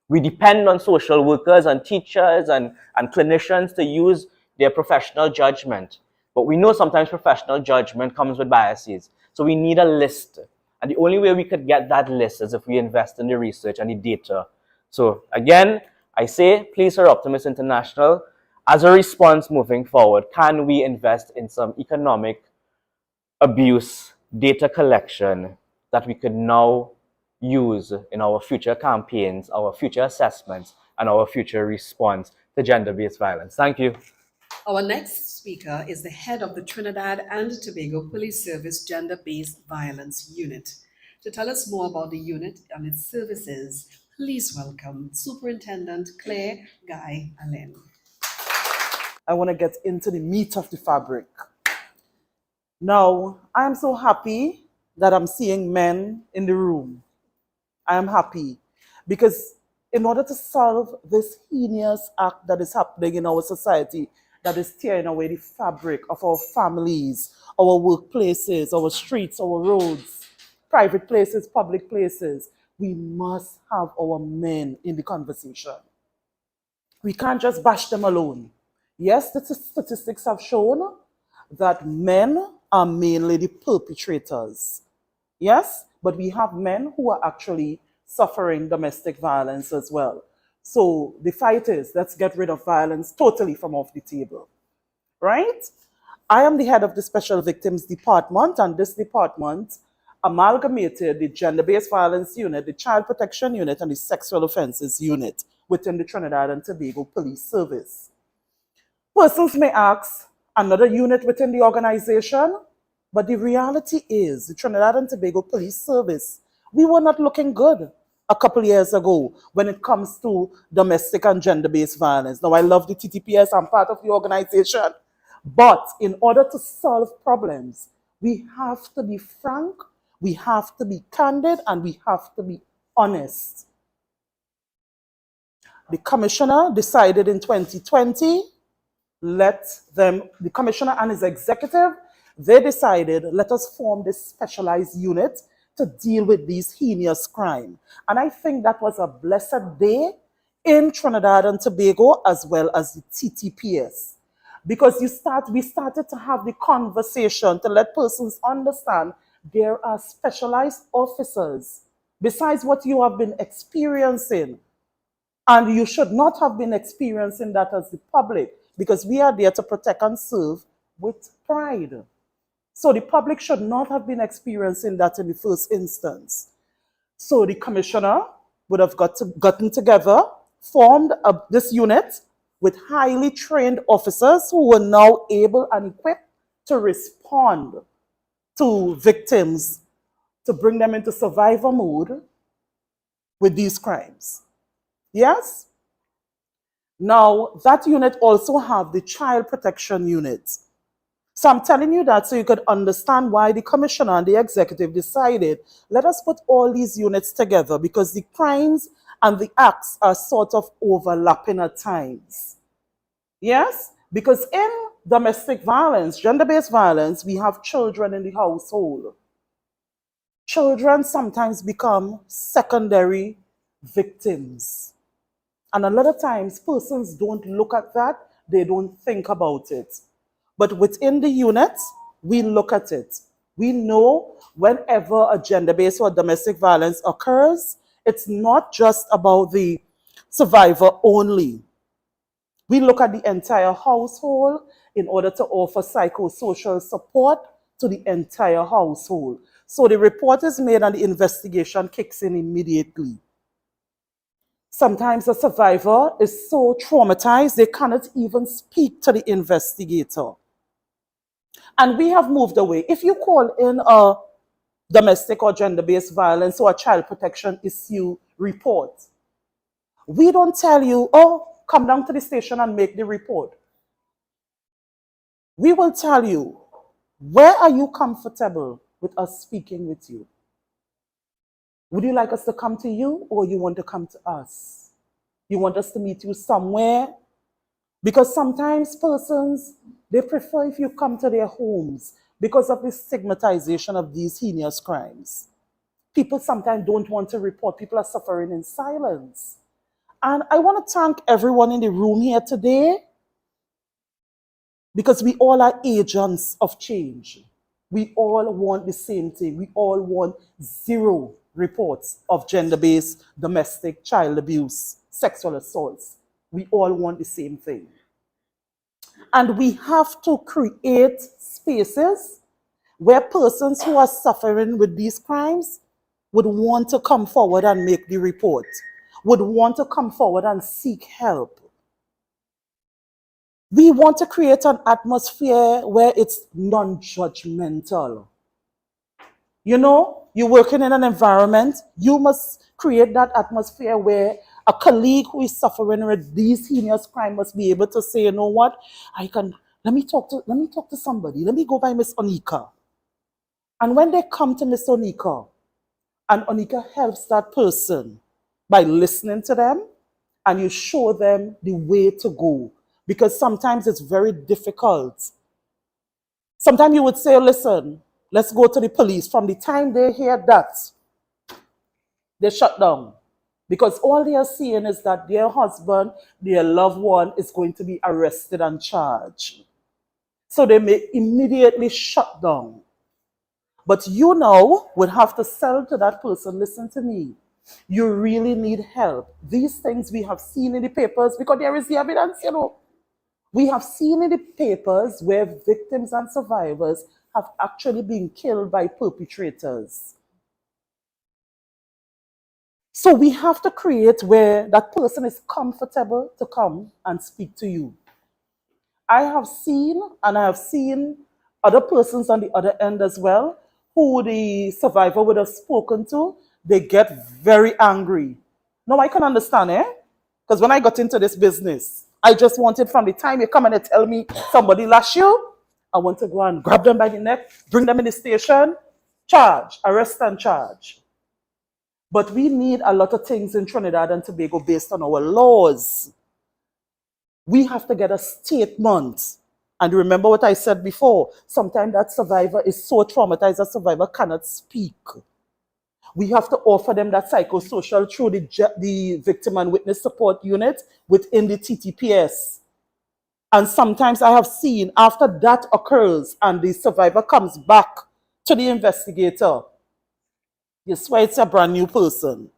We depend on social workers and teachers and clinicians to use their professional judgment. But we know sometimes professional judgment comes with biases. So we need a list. And the only way we could get that list is if we invest in the research and the data. So again, I say, please, Soroptimist International, as a response moving forward, can we invest in some economic abuse data collection that we could now use in our future campaigns, our future assessments, and our future response to gender-based violence? Thank you. Our next speaker is the head of the Trinidad and Tobago Police Service Gender-Based Violence Unit. To tell us more about the unit and its services, please welcome Superintendent Claire Guy Alleyne. I want to get into the meat of the fabric. Now, I'm so happy that I'm seeing men in the room. I am happy because in order to solve this heinous act that is happening in our society, that is tearing away the fabric of our families, our workplaces, our streets, our roads, private places, public places, we must have our men in the conversation. We can't just bash them alone. Yes, the statistics have shown that men are mainly the perpetrators. Yes, but we have men who are actually suffering domestic violence as well. So the fight is, let's get rid of violence totally from off the table, right? I am the head of the Special Victims Department, and this department amalgamated the Gender-Based Violence Unit, the Child Protection Unit, and the Sexual Offences Unit within the Trinidad and Tobago Police Service. Persons may ask, another unit within the organization? But the reality is, the Trinidad and Tobago Police Service, we were not looking good a couple years ago when it comes to domestic and gender-based violence. Now, I love the TTPS, I'm part of the organization. But in order to solve problems, we have to be frank, we have to be candid, and we have to be honest. The commissioner decided in 2020, the commissioner and his executive, they decided, let us form this specialized unit to deal with these heinous crime. And I think that was a blessed day in Trinidad and Tobago as well as the TTPS. Because we started to have the conversation to let persons understand there are specialized officers besides what you have been experiencing. And you should not have been experiencing that as the public, because we are there to protect and serve with pride. So the public should not have been experiencing that in the first instance. So the commissioner would have gotten together, formed this unit with highly trained officers who were now able and equipped to respond to victims, to bring them into survivor mode with these crimes. Yes? Now, that unit also have the child protection unit. So I'm telling you that so you could understand why the commissioner and the executive decided, let us put all these units together, because the crimes and the acts are sort of overlapping at times. Yes? Because in domestic violence, gender-based violence, we have children in the household. Children sometimes become secondary victims. And a lot of times, persons don't look at that, they don't think about it. But within the unit, we look at it. We know whenever a gender-based or domestic violence occurs, it's not just about the survivor only. We look at the entire household in order to offer psychosocial support to the entire household. So the report is made and the investigation kicks in immediately. Sometimes a survivor is so traumatized they cannot even speak to the investigator. And we have moved away. If you call in a domestic or gender-based violence or a child protection issue report, we don't tell you, oh, come down to the station and make the report. We will tell you, where are you comfortable with us speaking with you? Would you like us to come to you or you want to come to us? You want us to meet you somewhere? Because sometimes persons, they prefer if you come to their homes because of the stigmatization of these heinous crimes. People sometimes don't want to report. People are suffering in silence. And I want to thank everyone in the room here today because we all are agents of change. We all want the same thing. We all want zero reports of gender-based domestic child abuse, sexual assaults. We all want the same thing. And we have to create spaces where persons who are suffering with these crimes would want to come forward and make the report, would want to come forward and seek help. We want to create an atmosphere where it's non-judgmental. You know, you're working in an environment, you must create that atmosphere where a colleague who is suffering with these heinous crimes must be able to say, you know what, let me talk to somebody, let me go by Miss Onika. And when they come to Miss Onika, and Onika helps that person by listening to them, and you show them the way to go. Because sometimes it's very difficult. Sometimes you would say, listen, let's go to the police. From the time they hear that, they shut down. Because all they are seeing is that their husband, their loved one is going to be arrested and charged. So they may immediately shut down. But you now would have to sell to that person, listen to me, you really need help. These things we have seen in the papers because there is the evidence, you know. We have seen in the papers where victims and survivors have actually been killed by perpetrators. So we have to create where that person is comfortable to come and speak to you. I have seen other persons on the other end as well, who the survivor would have spoken to, they get very angry. Now I can understand, because when I got into this business, I just wanted from the time you come and tell me somebody lash you, I want to go and grab them by the neck, bring them in the station, charge, arrest and charge. But we need a lot of things in Trinidad and Tobago based on our laws. We have to get a statement. And remember what I said before, sometimes that survivor is so traumatized that survivor cannot speak. We have to offer them that psychosocial through the victim and witness support unit within the TTPS. And sometimes I have seen after that occurs and the survivor comes back to the investigator, you swear it's a brand new person.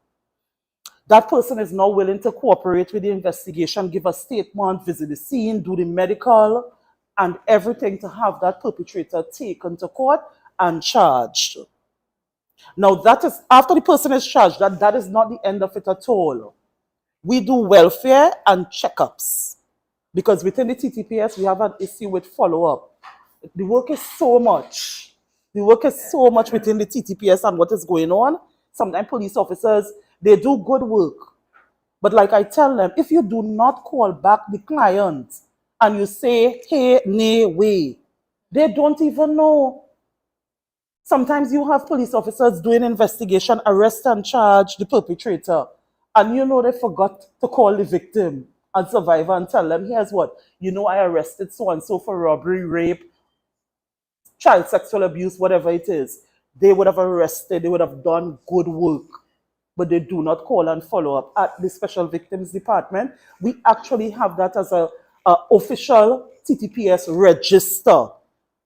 That person is now willing to cooperate with the investigation, give a statement, visit the scene, do the medical, and everything to have that perpetrator taken to court and charged. Now that is, after the person is charged, that is not the end of it at all. We do welfare and checkups. Because within the TTPS, we have an issue with follow-up. The work is so much. The work is so much within the TTPS and what is going on. Sometimes police officers, they do good work. But like I tell them, if you do not call back the client and you say, hey, nay, way, they don't even know. Sometimes you have police officers doing investigation, arrest and charge the perpetrator. And you know they forgot to call the victim and survivor and tell them, here's what, you know I arrested so-and-so for robbery, rape, child sexual abuse, whatever it is. They would have arrested, they would have done good work. But they do not call and follow up. At the Special Victims Department, we actually have that as a official TTPS register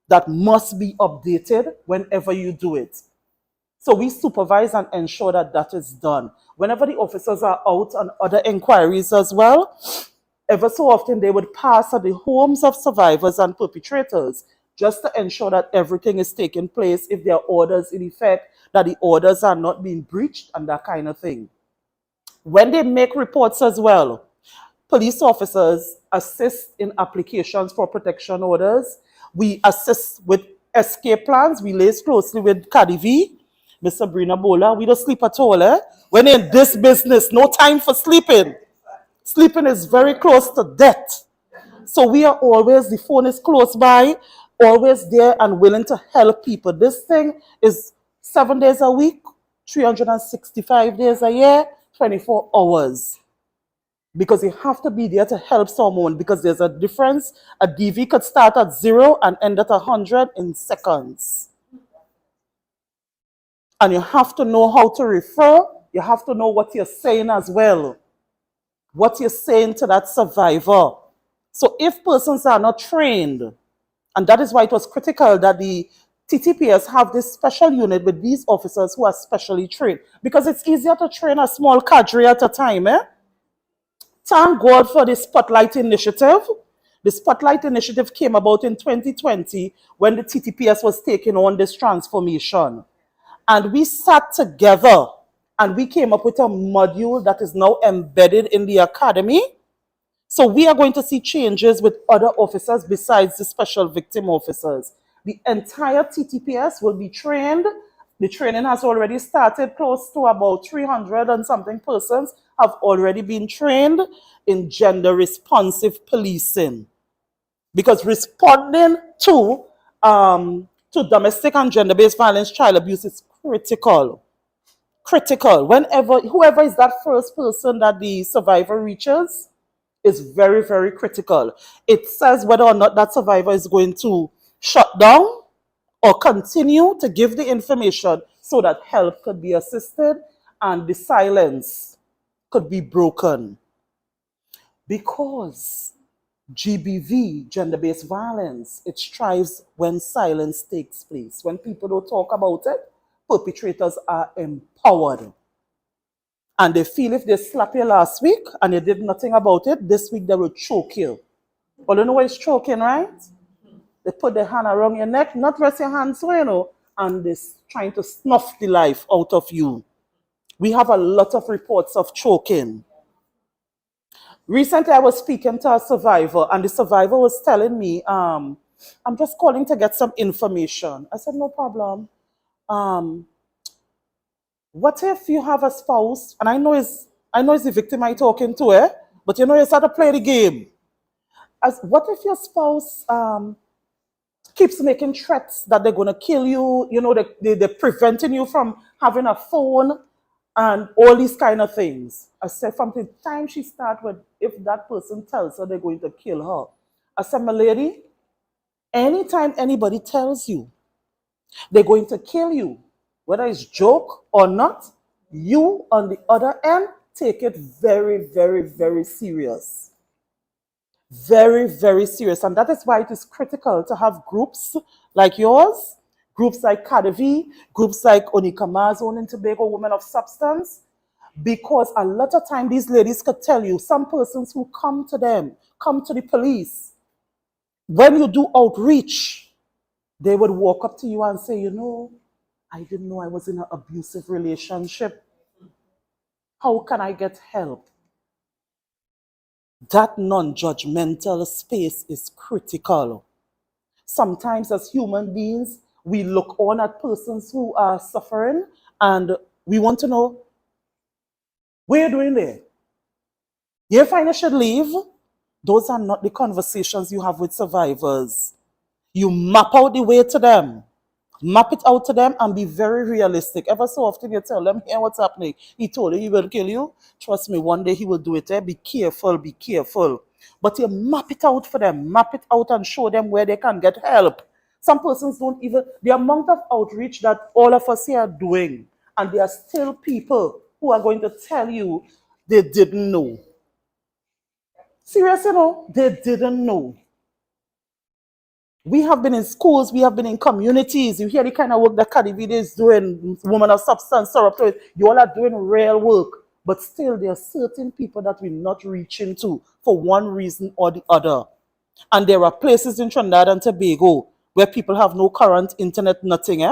that must be updated whenever you do it. So we supervise and ensure that that is done. Whenever the officers are out on other inquiries as well, ever so often they would pass at the homes of survivors and perpetrators just to ensure that everything is taking place, if there are orders in effect, that the orders are not being breached and that kind of thing. When they make reports as well, police officers assist in applications for protection orders. We assist with escape plans. We liaise closely with Cadivi, Miss Sabrina Bola. We don't sleep at all. When in this business, no time for sleeping. Sleeping is very close to death. So we are always, the phone is close by, always there and willing to help people. This thing is 7 days a week, 365 days a year, 24 hours. Because you have to be there to help someone, because there's a difference. A DV could start at 0 and end at 100 in seconds. And you have to know how to refer. You have to know what you're saying as well. What you're saying to that survivor. So if persons are not trained, and that is why it was critical that the TTPS have this special unit with these officers who are specially trained. Because it's easier to train a small cadre at a time, Thank God for the Spotlight Initiative. The Spotlight Initiative came about in 2020 when the TTPS was taking on this transformation. And we sat together and we came up with a module that is now embedded in the academy. So we are going to see changes with other officers besides the special victim officers. The entire TTPS will be trained. The training has already started. Close to about 300 and something persons have already been trained in gender responsive policing. Because responding to domestic and gender-based violence, child abuse is critical. Critical. Whoever is that first person that the survivor reaches is very, very critical. It says whether or not that survivor is going to shut down or continue to give the information so that help could be assisted and the silence could be broken. Because GBV, gender-based violence, it strives when silence takes place. When people don't talk about it, perpetrators are empowered. And they feel if they slap you last week and you did nothing about it, this week they will choke you. Well, you know what is choking, right? They put their hand around your neck, not rest your hands, and they're trying to snuff the life out of you. We have a lot of reports of choking. Recently, I was speaking to a survivor, and the survivor was telling me, I'm just calling to get some information. I said, no problem. What if you have a spouse, and I know it's the victim I'm talking to, but you start to play the game. What if your spouse keeps making threats that they're going to kill you, they're preventing you from having a phone and all these kind of things. I said, from the time she started with, if that person tells her they're going to kill her, I said, my lady, anytime anybody tells you they're going to kill you, whether it's joke or not, you on the other end take it very, very, very serious. Very, very serious. And that is why it is critical to have groups like yours, groups like Café, groups like Onika Mars, in Tobago, Women of Substance, because a lot of time these ladies could tell you, some persons who come to them, come to the police, when you do outreach, they would walk up to you and say, I didn't know I was in an abusive relationship. How can I get help? That non-judgmental space is critical. Sometimes as human beings, we look on at persons who are suffering and we want to know, what are you doing there? You find I should leave? Those are not the conversations you have with survivors. You map out the way to them. Map it out to them and be very realistic. Ever so often you tell them, here, what's happening? He told you he will kill you. Trust me, one day he will do it. Be careful, be careful. But you map it out for them. Map it out and show them where they can get help. Some persons don't even, the amount of outreach that all of us here are doing, and there are still people who are going to tell you they didn't know. Seriously, they didn't know. We have been in schools, we have been in communities. You hear the kind of work that Casimir is doing, Women of Substance, Soroptimist. You all are doing real work. But still, there are certain people that we're not reaching to for one reason or the other. And there are places in Trinidad and Tobago where people have no current internet, nothing.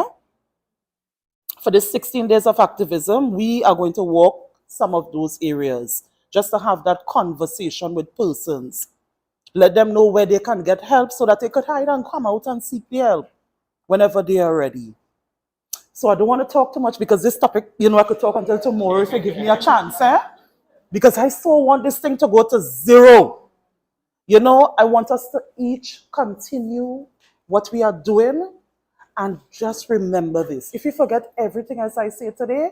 For this 16 days of activism, we are going to walk some of those areas just to have that conversation with persons. Let them know where they can get help so that they could hide and come out and seek the help whenever they are ready. So I don't want to talk too much because this topic, I could talk until tomorrow if you give me a chance, because I so want this thing to go to zero. I want us to each continue what we are doing and just remember this. If you forget everything else I say today,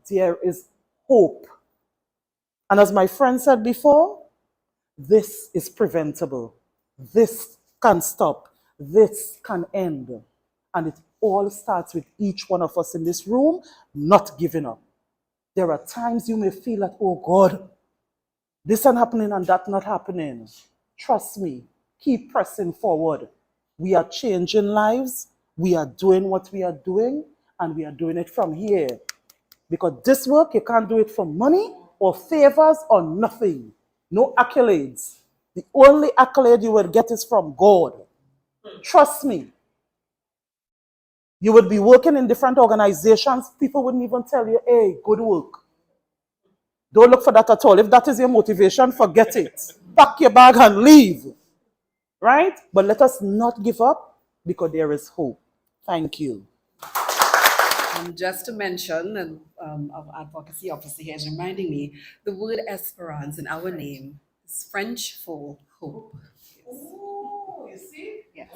there is hope. And as my friend said before, this is preventable. This can stop. This can end. And it all starts with each one of us in this room not giving up. There are times you may feel that, oh God, this isn't happening and that not happening. Trust me, keep pressing forward. We are changing lives. We are doing what we are doing, and we are doing it from here. Because this work, you can't do it for money or favors or nothing. No accolades. The only accolade you will get is from God. Trust me. You would be working in different organizations. People wouldn't even tell you, hey, good work. Don't look for that at all. If that is your motivation, forget it. Pack your bag and leave. Right? But let us not give up because there is hope. Thank you. Just to mention, and our advocacy officer here is reminding me, the word Esperance in our name is French for hope. Oh, you see? Yes.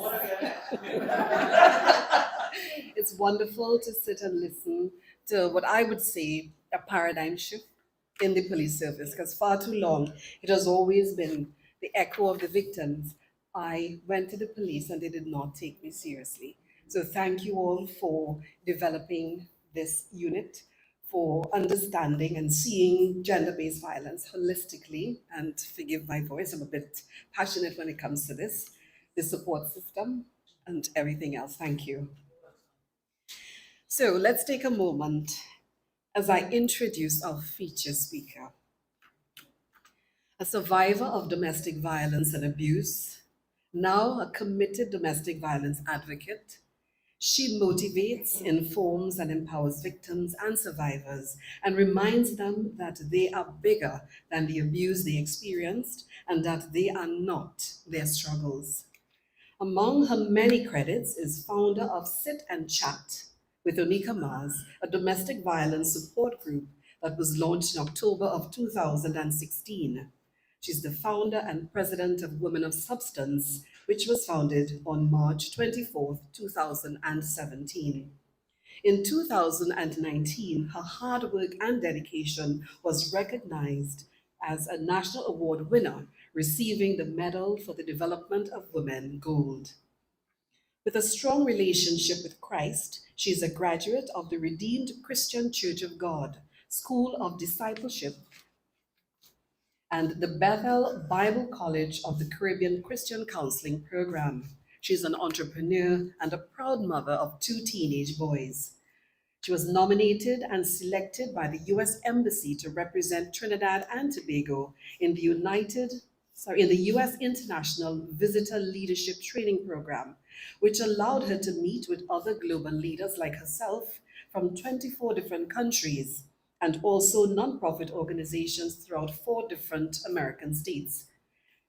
It's wonderful to sit and listen to what I would say a paradigm shift in the police service, because far too long it has always been the echo of the victims. I went to the police and they did not take me seriously. So thank you all for developing this unit, for understanding and seeing gender-based violence holistically. And forgive my voice, I'm a bit passionate when it comes to this, the support system and everything else. Thank you. So let's take a moment as I introduce our featured speaker. A survivor of domestic violence and abuse, now a committed domestic violence advocate, she motivates, informs, and empowers victims and survivors and reminds them that they are bigger than the abuse they experienced and that they are not their struggles. Among her many credits is founder of Sit and Chat with Onika Mars, a domestic violence support group that was launched in October of 2016. She's the founder and president of Women of Substance, which was founded on March 24th, 2017. In 2019, her hard work and dedication was recognized as a national award winner, receiving the Medal for the Development of Women Gold. With a strong relationship with Christ, she is a graduate of the Redeemed Christian Church of God, School of Discipleship, and the Bethel Bible College of the Caribbean Christian Counseling Program. She's an entrepreneur and a proud mother of 2 teenage boys. She was nominated and selected by the U.S. Embassy to represent Trinidad and Tobago in the U.S. International Visitor Leadership Training Program, which allowed her to meet with other global leaders like herself from 24 different countries and also nonprofit organizations throughout 4 different American states.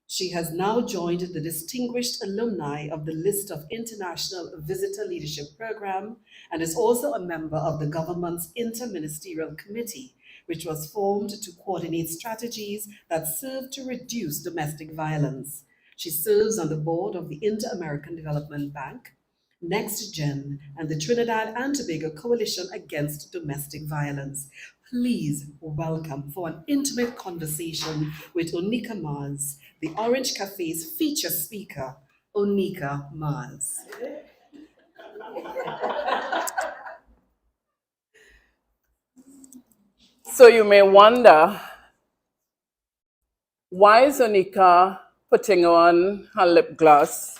She has now joined the distinguished alumni of the list of International Visitor Leadership Program and is also a member of the government's Interministerial Committee, which was formed to coordinate strategies that serve to reduce domestic violence. She serves on the board of the Inter-American Development Bank, NextGen, and the Trinidad and Tobago Coalition Against Domestic Violence. Please welcome for an intimate conversation with Onika Mars, the Orange Café's feature speaker, Onika Mars. So you may wonder, why is Onika putting on her lip gloss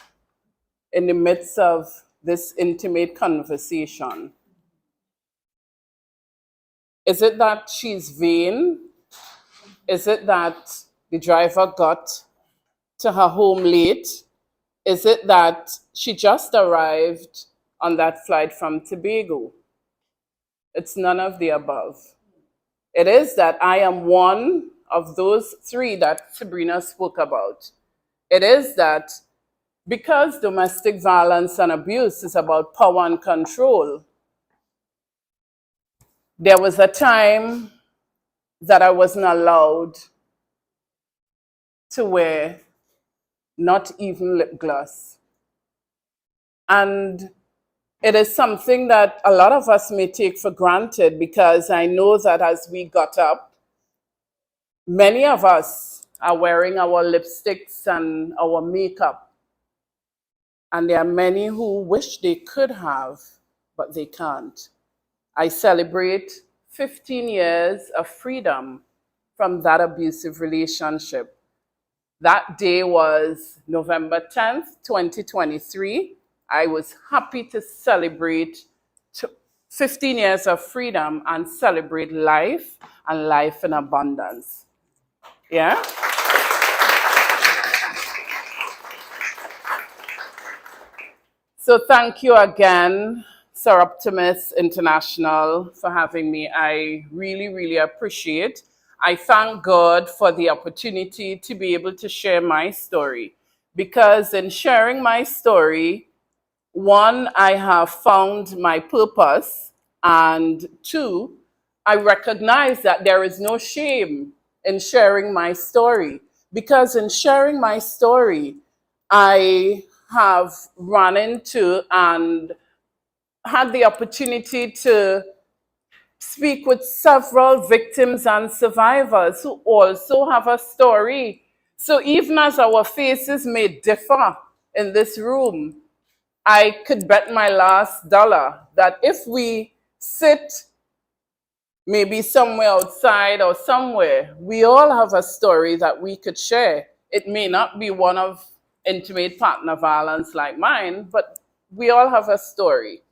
in the midst of this intimate conversation? Is it that she's vain? Is it that the driver got to her home late Is it that she just arrived on that flight from Tobago? It's none of the above. It is that I am one of those three that Sabrina spoke about. It is that because domestic violence and abuse is about power and control, there was a time that I wasn't allowed to wear not even lip gloss. And it is something that a lot of us may take for granted, because I know that as we got up, many of us are wearing our lipsticks and our makeup. And there are many who wish they could have, but they can't. I celebrate 15 years of freedom from that abusive relationship. That day was November 10th, 2023. I was happy to celebrate 15 years of freedom and celebrate life and life in abundance. Yeah? So thank you again, Soroptimist International, for having me. I really, really appreciate. I thank God for the opportunity to be able to share my story, because in sharing my story, one, I have found my purpose, and two, I recognize that there is no shame in sharing my story, because in sharing my story, I have run into and had the opportunity to speak with several victims and survivors who also have a story. So even as our faces may differ in this room, I could bet my last dollar that if we sit maybe somewhere outside or somewhere, we all have a story that we could share. It may not be one of intimate partner violence like mine, but we all have a story.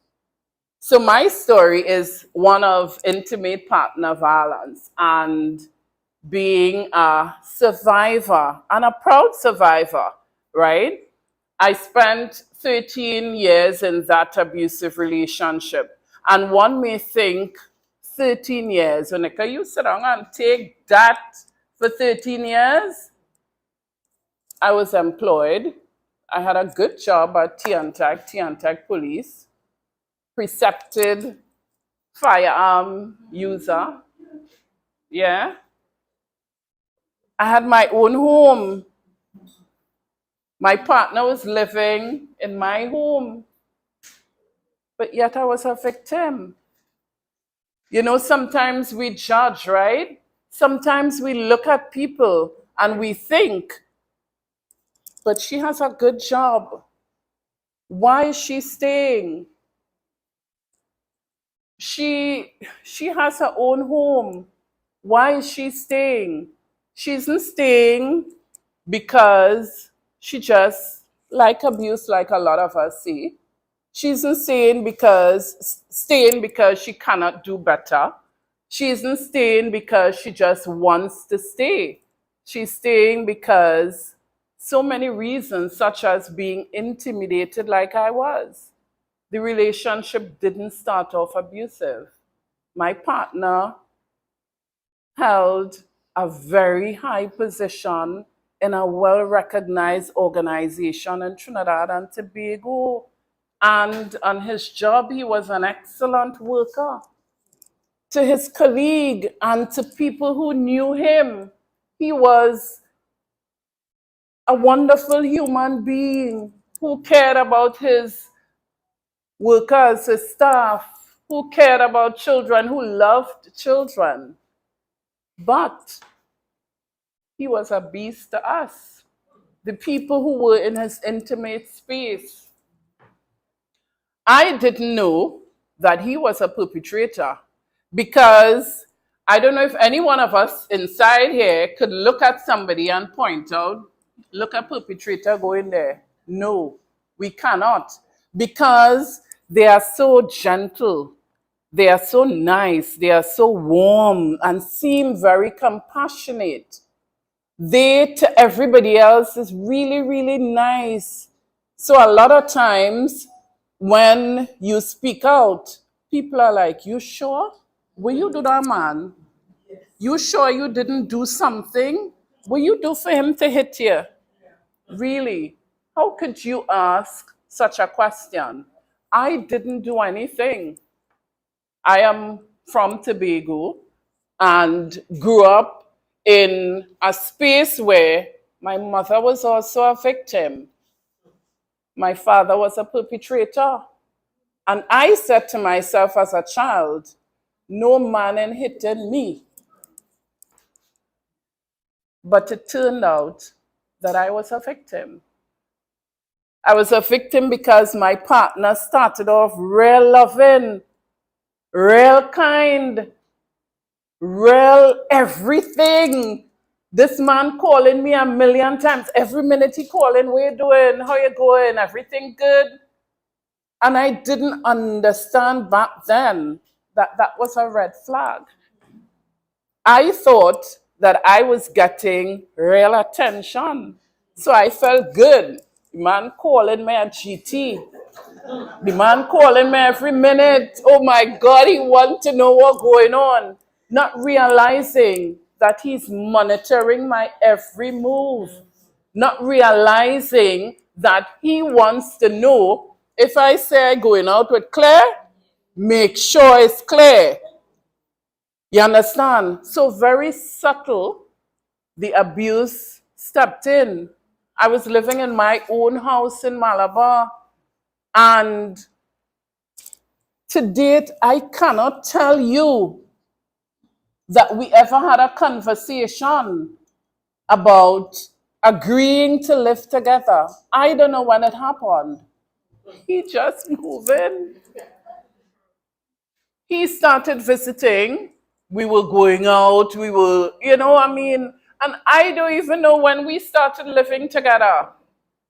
So my story is one of intimate partner violence and being a survivor, and a proud survivor, right? I spent 13 years in that abusive relationship. And one may think, 13 years, Onika, you sit down and take that for 13 years? I was employed. I had a good job at T&Tech Police, precepted firearm user. Yeah. I had my own home. My partner was living in my home, but yet I was a victim. You know, sometimes we judge, right? Sometimes we look at people and we think, but she has a good job. Why is she staying? She has her own home. Why is she staying? She isn't staying because she just like abuse, like a lot of us see. She isn't staying because she cannot do better. She isn't staying because she just wants to stay. She's staying because so many reasons, such as being intimidated like I was. The relationship didn't start off abusive. My partner held a very high position in a well-recognized organization in Trinidad and Tobago. And on his job, he was an excellent worker. To his colleague and to people who knew him, he was a wonderful human being who cared about his workers, his staff, who cared about children, who loved children. But he was a beast to us, the people who were in his intimate space. I didn't know that he was a perpetrator, because I don't know if any one of us inside here could look at somebody and point out, look at perpetrator going there. No, we cannot, because they are so gentle, they are so nice, they are so warm and seem very compassionate. They, to everybody else, is really, really nice. So a lot of times when you speak out, people are like, you sure? Will you do that, man? You sure you didn't do something? Will you do for him to hit you? Really? How could you ask such a question? I didn't do anything. I am from Tobago and grew up in a space where my mother was also a victim. My father was a perpetrator. And I said to myself as a child, no man in hitting me. But it turned out that I was a victim. I was a victim because my partner started off real loving, real kind, real everything. This man calling me a million times. Every minute he calling, what you doing? How you going? Everything good? And I didn't understand back then that that was a red flag. I thought that I was getting real attention. So I felt good. The man calling me a GT. The man calling me every minute. Oh my God, he wants to know what's going on. Not realizing that he's monitoring my every move. Not realizing that he wants to know if I say I'm going out with Claire, make sure it's Claire. You understand? So very subtle, the abuse stepped in. I was living in my own house in Malabar, and to date, I cannot tell you that we ever had a conversation about agreeing to live together. I don't know when it happened. He just moved in. He started visiting. We were going out. We were, and I don't even know when we started living together.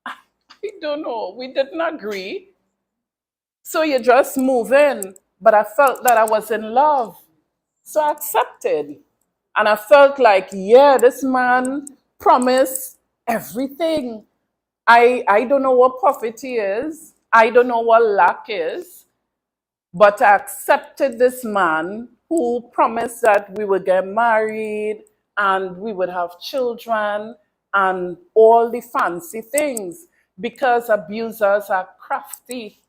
I don't know. We didn't agree. So you just move in. But I felt that I was in love. So I accepted. And I felt like, yeah, this man promised everything. I don't know what poverty is. I don't know what lack is. But I accepted this man who promised that we would get married and we would have children and all the fancy things, because abusers are crafty.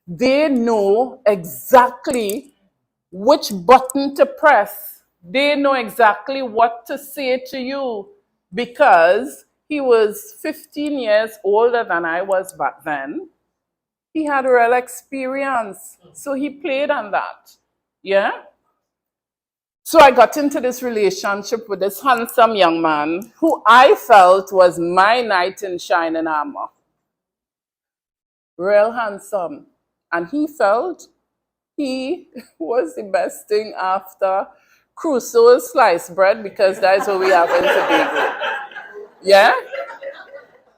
They know exactly which button to press. They know exactly what to say to you, because he was 15 years older than I was back then. He had real experience, so he played on that. Yeah? So I got into this relationship with this handsome young man who I felt was my knight in shining armor. Real handsome. And he felt he was the best thing after Crusoe's sliced bread, because that's what we have in Tobago. Yeah?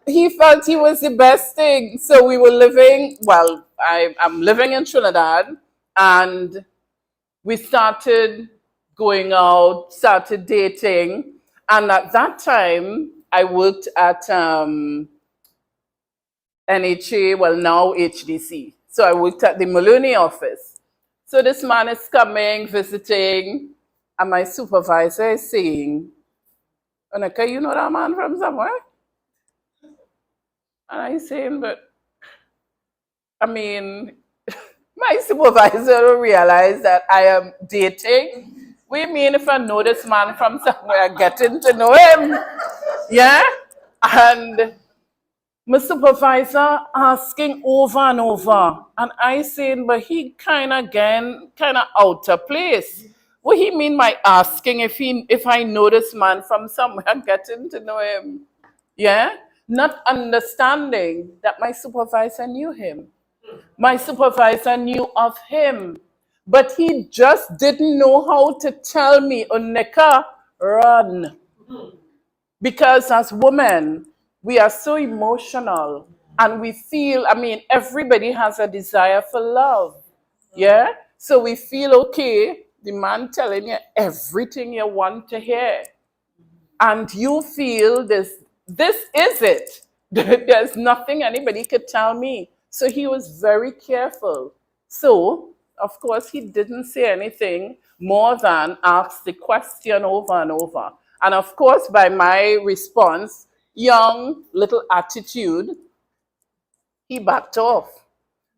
He felt he was the best thing. So we were living, well, I'm living in Trinidad, and we started going out, started dating. And at that time, I worked at NHA, well, now HDC. So I worked at the Maloney office. So this man is coming, visiting, and my supervisor is saying, Onika, you know that man from somewhere? And I saying, but, my supervisor will realize that I am dating. We mean if I know this man from somewhere, getting to know him. Yeah? And my supervisor asking over and over. And I saying, but he kind of out of place. What he mean by asking if I know this man from somewhere, getting to know him? Yeah? Not understanding that my supervisor knew him. My supervisor knew of him. But he just didn't know how to tell me, Onika, run. Because as women, we are so emotional. And we feel, everybody has a desire for love. Yeah? So we feel, okay, the man telling you everything you want to hear. And you feel this is it. There's nothing anybody could tell me. So he was very careful. So, of course, he didn't say anything more than ask the question over and over. And of course, by my response, young little attitude, he backed off.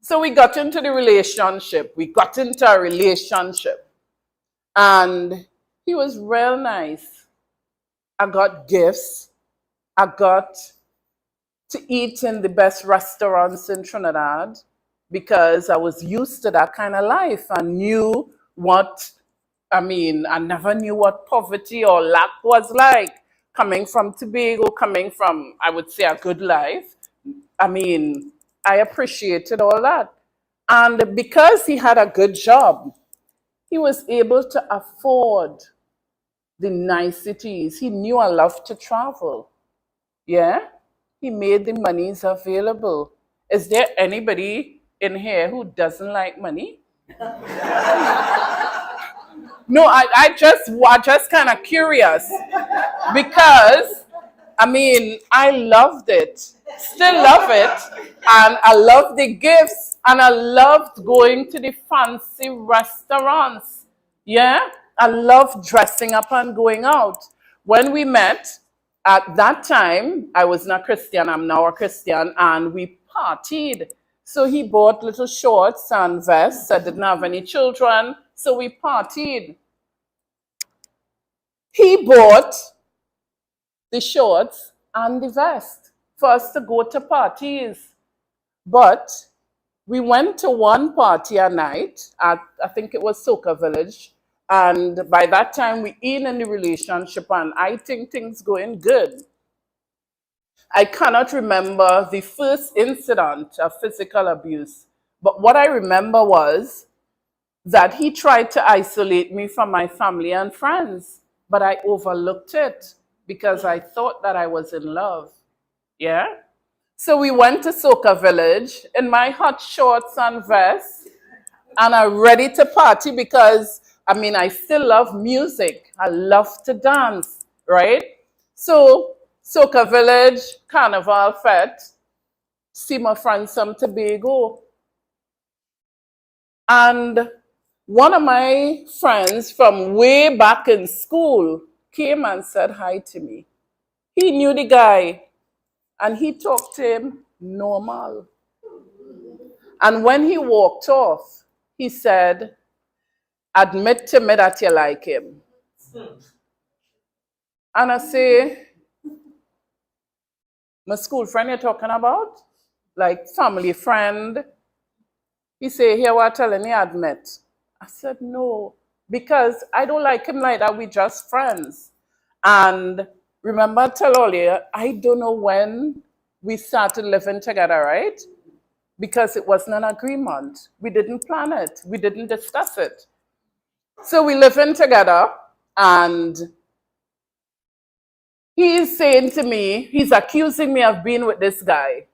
So we got into the relationship. We got into a relationship. And he was real nice. I got gifts. I got to eat in the best restaurants in Trinidad because I was used to that kind of life. I knew I never knew what poverty or lack was like. Coming from Tobago, coming from, I would say, a good life. I appreciated all that. And because he had a good job, he was able to afford the niceties. He knew I loved to travel. Yeah? He made the monies available. Is there anybody in here who doesn't like money? No, I just kind of curious because, I loved it, still love it, and I love the gifts, and I loved going to the fancy restaurants. Yeah, I loved dressing up and going out. When we met, at that time, I was not Christian, I'm now a Christian, and we partied. So he bought little shorts and vests. I didn't have any children, so we partied. He bought the shorts and the vest for us to go to parties. But we went to one party at night at, I think it was Soca Village. And by that time, we in the relationship, and I think things going good. I cannot remember the first incident of physical abuse, but what I remember was that he tried to isolate me from my family and friends, but I overlooked it because I thought that I was in love. Yeah? So we went to Soca Village in my hot shorts and vest, and I'm ready to party because I still love music. I love to dance, right? So, Soca Village, Carnival Fete, see my friends from Tobago. And one of my friends from way back in school came and said hi to me. He knew the guy, and he talked to him normal. And when he walked off, he said, admit to me that you like him. And I say, my school friend you're talking about? Like family friend? He say, here what telling you admit. I said, no, because I don't like him like that. We just friends. And remember I tell earlier, I don't know when we started living together, right? Because it wasn't an agreement. We didn't plan it. We didn't discuss it. So we live in together, and he's saying to me, he's accusing me of being with this guy.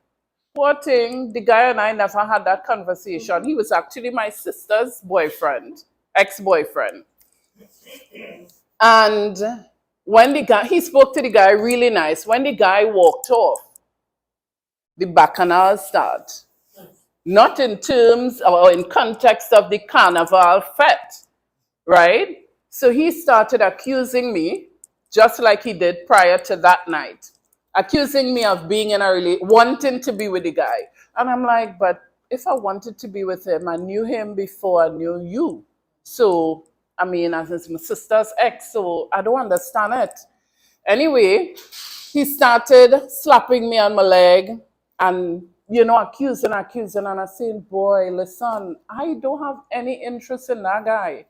Poor thing, the guy and I never had that conversation. He was actually my sister's boyfriend, ex-boyfriend. And when he spoke to the guy really nice. When the guy walked off, the bacchanal started. Not in terms or in context of the carnival fete. Right? So he started accusing me, just like he did prior to that night, accusing me of being in a relationship, wanting to be with the guy. And I'm like, but if I wanted to be with him, I knew him before I knew you. So, as my sister's ex, so I don't understand it. Anyway, he started slapping me on my leg and, accusing, and I'm saying, boy, listen, I don't have any interest in that guy.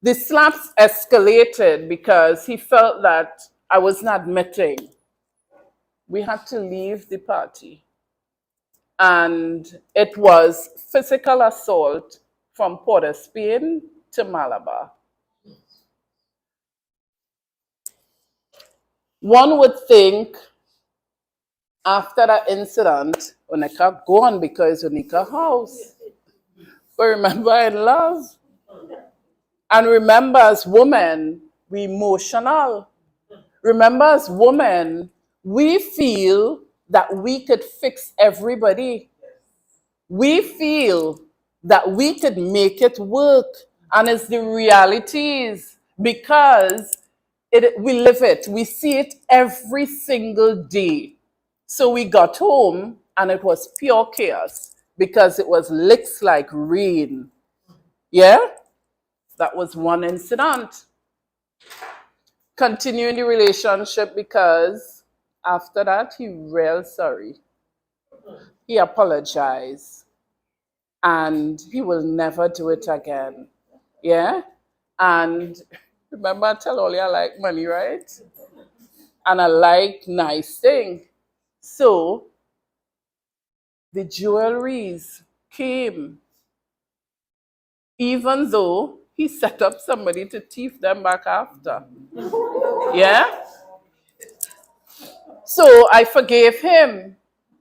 The slaps escalated because he felt that I was not admitting. We had to leave the party. And it was physical assault from Port of Spain to Malabar. One would think after that incident, Onika gone because Onika house. But remember, in love. And remember, as women, we emotional. Remember, as women, we feel that we could fix everybody. We feel that we could make it work. And it's the realities because we live it. We see it every single day. So we got home and it was pure chaos because it was licks like rain. Yeah? That was one incident. Continuing the relationship because after that, he real sorry. He apologized. And he will never do it again. Yeah? And remember, I tell all you I like money, right? And I like nice things. So the jewelries came, even though he set up somebody to thief them back after. Yeah? So I forgave him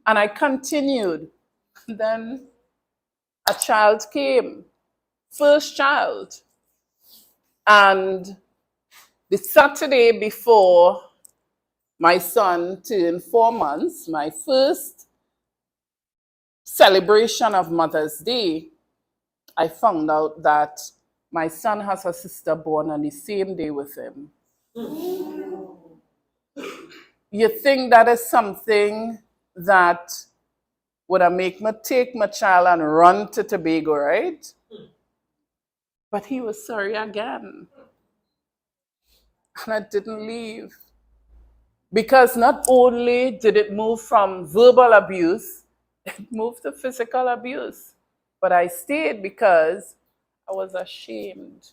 and I continued. Then a child came, first child. And the Saturday before my son turned 4 months, my first celebration of Mother's Day, I found out that my son has a sister born on the same day with him. You think that is something that would have make me take my child and run to Tobago, right? But he was sorry again. And I didn't leave. Because not only did it move from verbal abuse, it moved to physical abuse. But I stayed because I was ashamed.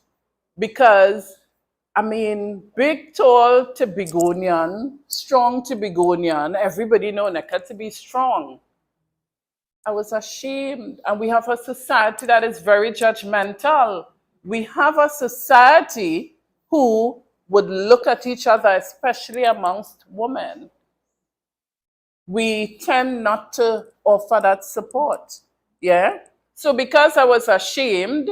Because, I mean, big, tall Tobagonian, strong Tobagonian, everybody know Onika to be strong. I was ashamed. And we have a society that is very judgmental. We have a society who would look at each other, especially amongst women. We tend not to offer that support. Yeah? So because I was ashamed,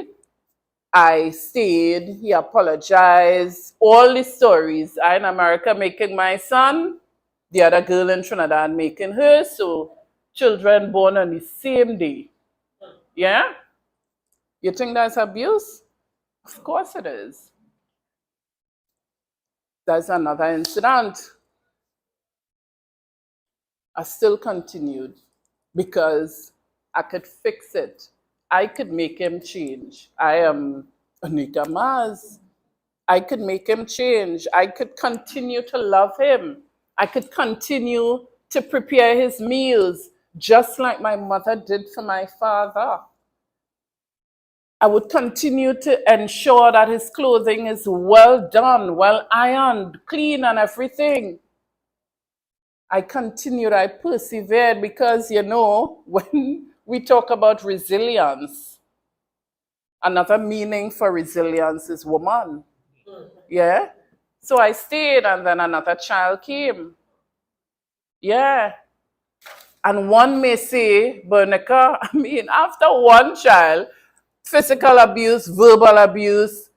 I stayed, he apologized, all the stories. I in America making my son, the other girl in Trinidad making her, so children born on the same day. Yeah? You think that's abuse? Of course it is. There's another incident. I still continued because I could fix it. I could make him change. I am Onika Mars. I could make him change. I could continue to love him. I could continue to prepare his meals just like my mother did for my father. I would continue to ensure that his clothing is well done, well ironed, clean and everything. I continued, I persevered because, you know, when we talk about resilience, another meaning for resilience is woman. Yeah? So I stayed and then another child came. Yeah. And one may say, Veronica, I mean, after one child, physical abuse, verbal abuse,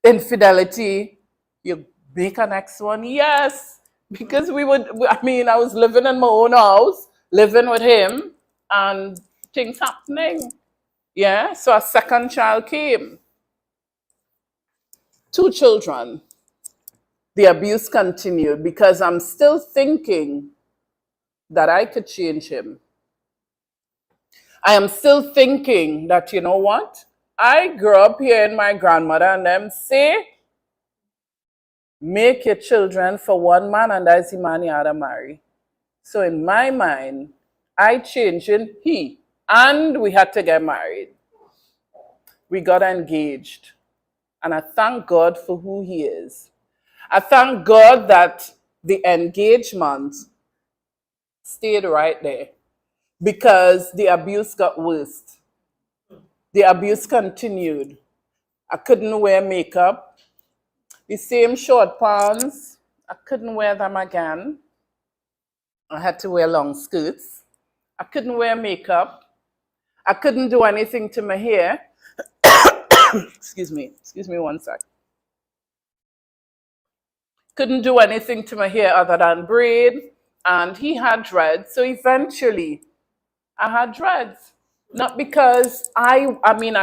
infidelity, you make a next one? Yes. Because I was living in my own house, living with him, and things happening. Yeah. So a second child came. 2 children. The abuse continued because I'm still thinking that I could change him. I am still thinking that, you know what? I grew up hearing my grandmother and them say, make your children for one man and that's the man you had to marry. So in my mind, I changed in he, and we had to get married. We got engaged. And I thank God for who he is. I thank God that the engagement stayed right there because the abuse got worse. The abuse continued. I couldn't wear makeup. The same short pants, I couldn't wear them again. I had to wear long skirts. I couldn't wear makeup. I couldn't do anything to my hair. Excuse me one sec. Couldn't do anything to my hair other than braid. and he had dreads. So eventually, I had dreads. Not because I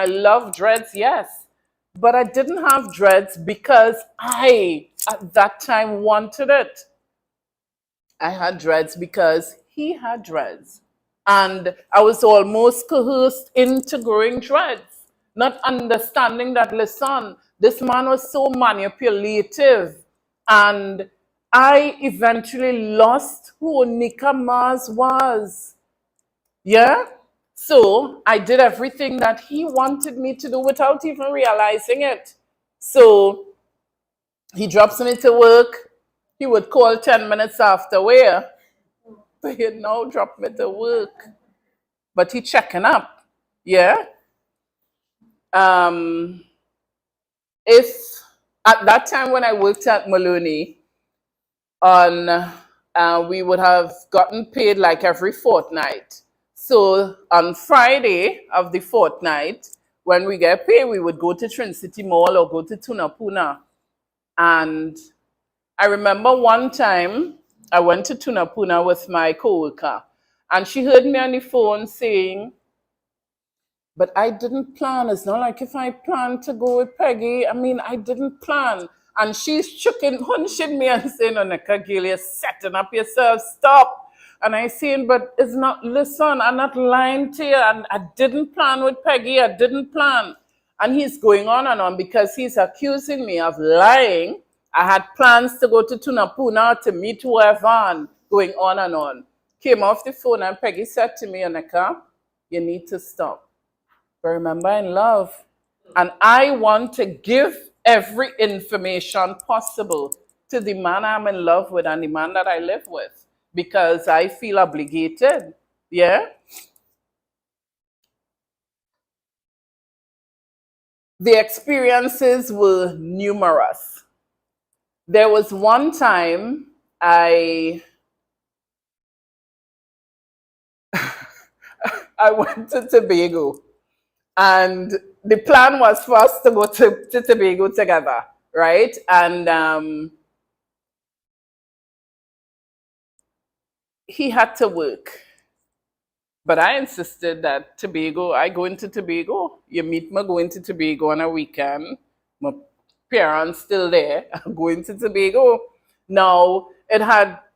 love dreads, yes, but I didn't have dreads because I, at that time, wanted it. I had dreads because he had dreads. And I was almost coerced into growing dreads, not understanding that, listen, this man was so manipulative. And I eventually lost who Onika Mars was. Yeah? So I did everything that he wanted me to do without even realizing it. So he drops me to work. He would call 10 minutes after where? But he'd now drop me to work. But he checking up. Yeah? If at that time when I worked at Maloney, we would have gotten paid like every fortnight. So on Friday of the fortnight, when we get paid, we would go to Trin City Mall or go to Tunapuna. And I remember one time I went to Tunapuna with my coworker, and she heard me on the phone saying, but I didn't plan. It's not like if I planned to go with Peggy. I didn't plan. And she's hunching me and saying, Onika, girl, you're setting up yourself. Stop. And I saying, but it's not, listen, I'm not lying to you. And I didn't plan with Peggy. I didn't plan. And he's going on and on because he's accusing me of lying. I had plans to go to Tunapuna to meet whoever and going on and on. Came off the phone and Peggy said to me, Onika, you need to stop. But remember, in love. And I want to give every information possible to the man I'm in love with and the man that I live with because I feel obligated. Yeah? The experiences were numerous. There was one time I went to Tobago. And the plan was for us to go to Tobago together, right? And he had to work. But I insisted that I go into Tobago. You meet me going to Tobago on a weekend. My parents still there. I'm going to Tobago. Now,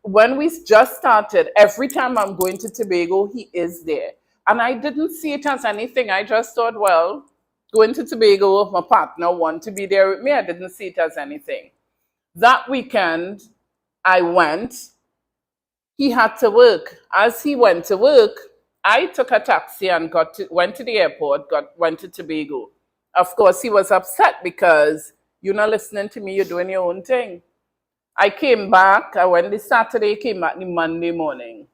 when we just started, every time I'm going to Tobago, he is there. And I didn't see it as anything. I just thought, well, going to Tobago, my partner want to be there with me. I didn't see it as anything. That weekend, I went. He had to work. As he went to work, I took a taxi and went to the airport, went to Tobago. Of course, he was upset because you're not listening to me, you're doing your own thing. I came back. I went this Saturday, came back the Monday morning.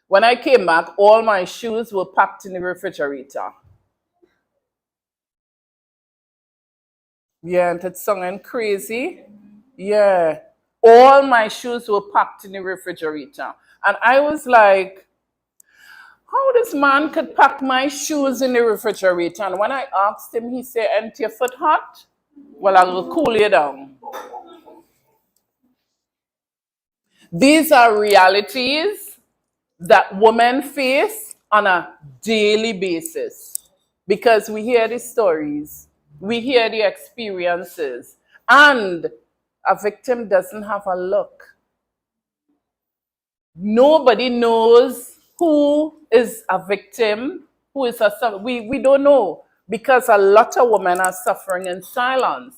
When I came back, all my shoes were packed in the refrigerator. Yeah, and it's sounding crazy. Yeah. All my shoes were packed in the refrigerator. And I was like, how this man could pack my shoes in the refrigerator? And when I asked him, he said, ain't your foot hot? Well, I will cool you down. These are realities that women face on a daily basis because we hear the stories, we hear the experiences, and a victim doesn't have a look. Nobody knows who is a victim, who is we don't know because a lot of women are suffering in silence.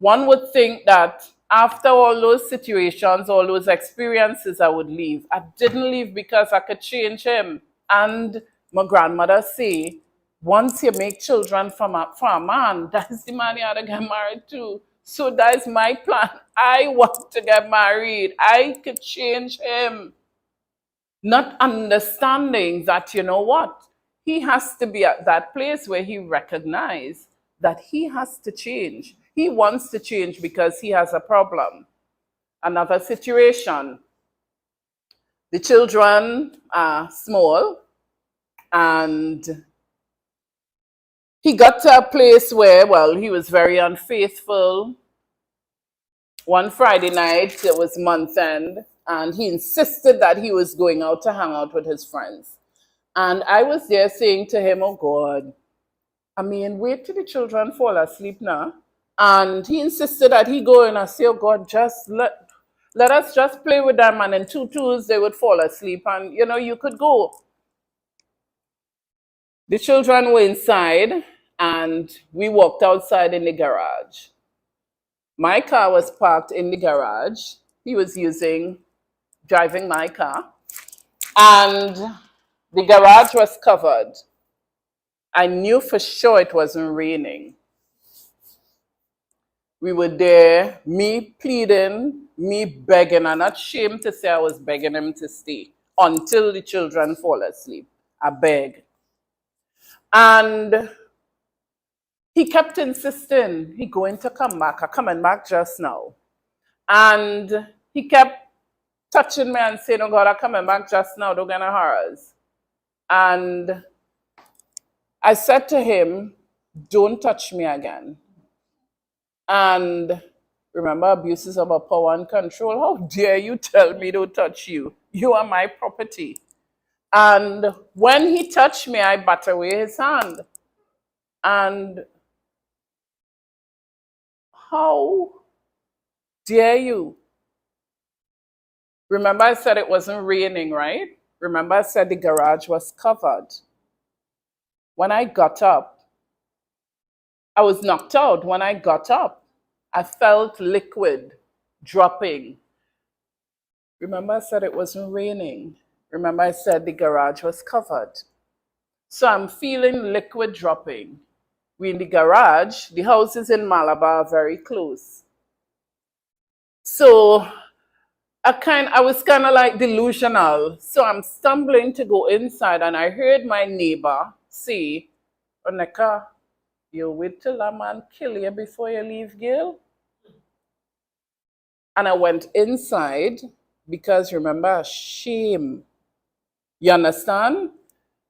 One would think that after all those situations, all those experiences, I would leave. I didn't leave because I could change him. And my grandmother say, once you make children from a man, that's the man you have to get married to. So that's my plan. I want to get married. I could change him. Not understanding that, you know what? He has to be at that place where he recognizes that he has to change. He wants to change because he has a problem. Another situation. The children are small and he got to a place where, well, he was very unfaithful. One Friday night, it was month end, And he insisted that he was going out to hang out with his friends. And I was there saying to him, oh God, I mean, wait till the children fall asleep now. And he insisted that he go in and say, oh God, just let us just play with them. And in 2 twos, they would fall asleep. And, you know, you could go. The children were inside and we walked outside in the garage. My car was parked in the garage. He was driving my car. And the garage was covered. I knew for sure it wasn't raining. We were there, me pleading, me begging. I'm not ashamed to say I was begging him to stay until the children fall asleep. I begged. And he kept insisting, he going to come back. I'm coming back just now. And he kept touching me and saying, oh God, I'm coming back just now. Don't get no horrors. And I said to him, don't touch me again. And remember, abuses about power and control. How dare you tell me don't touch you? You are my property. And when he touched me, I bat away his hand. And how dare you? Remember I said it wasn't raining, right? Remember I said the garage was covered. When I got up, I was knocked out. When I got up, I felt liquid dropping. Remember I said it wasn't raining. Remember I said the garage was covered. So I'm feeling liquid dropping. We're in the garage. The houses in Malabar are very close. So I was kind of like delusional. So I'm stumbling to go inside and I heard my neighbor say, Onika, you wait till a man kill you before you leave, girl. And I went inside because remember, shame. You understand?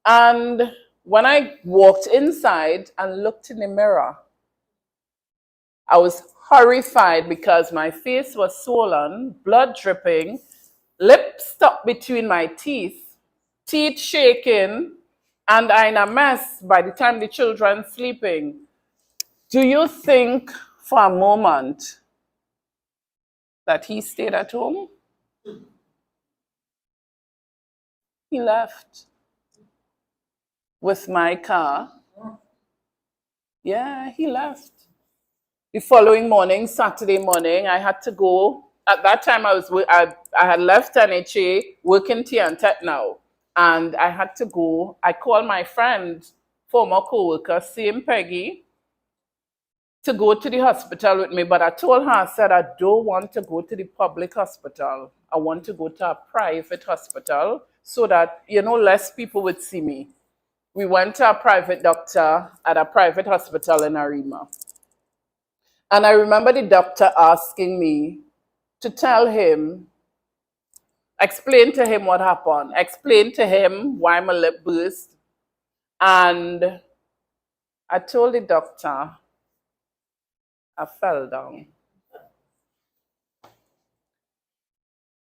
And when I walked inside and looked in the mirror, I was horrified because my face was swollen, blood dripping, lip stuck between my teeth, teeth shaking, and I'm in a mess by the time the children sleeping. Do you think for a moment that he stayed at home? He left with my car. Yeah, he left. The following morning, Saturday morning, I had to go. At that time, I had left NHA, working Tech now. And I had to go. I called my friend, former co-worker, same Peggy, to go to the hospital with me. But I told her, I said, I don't want to go to the public hospital. I want to go to a private hospital so that, you know, less people would see me. We went to a private doctor at a private hospital in Arima. And I remember the doctor asking me to tell him, explain to him what happened, explain to him why my lip burst. And I told the doctor, I fell down.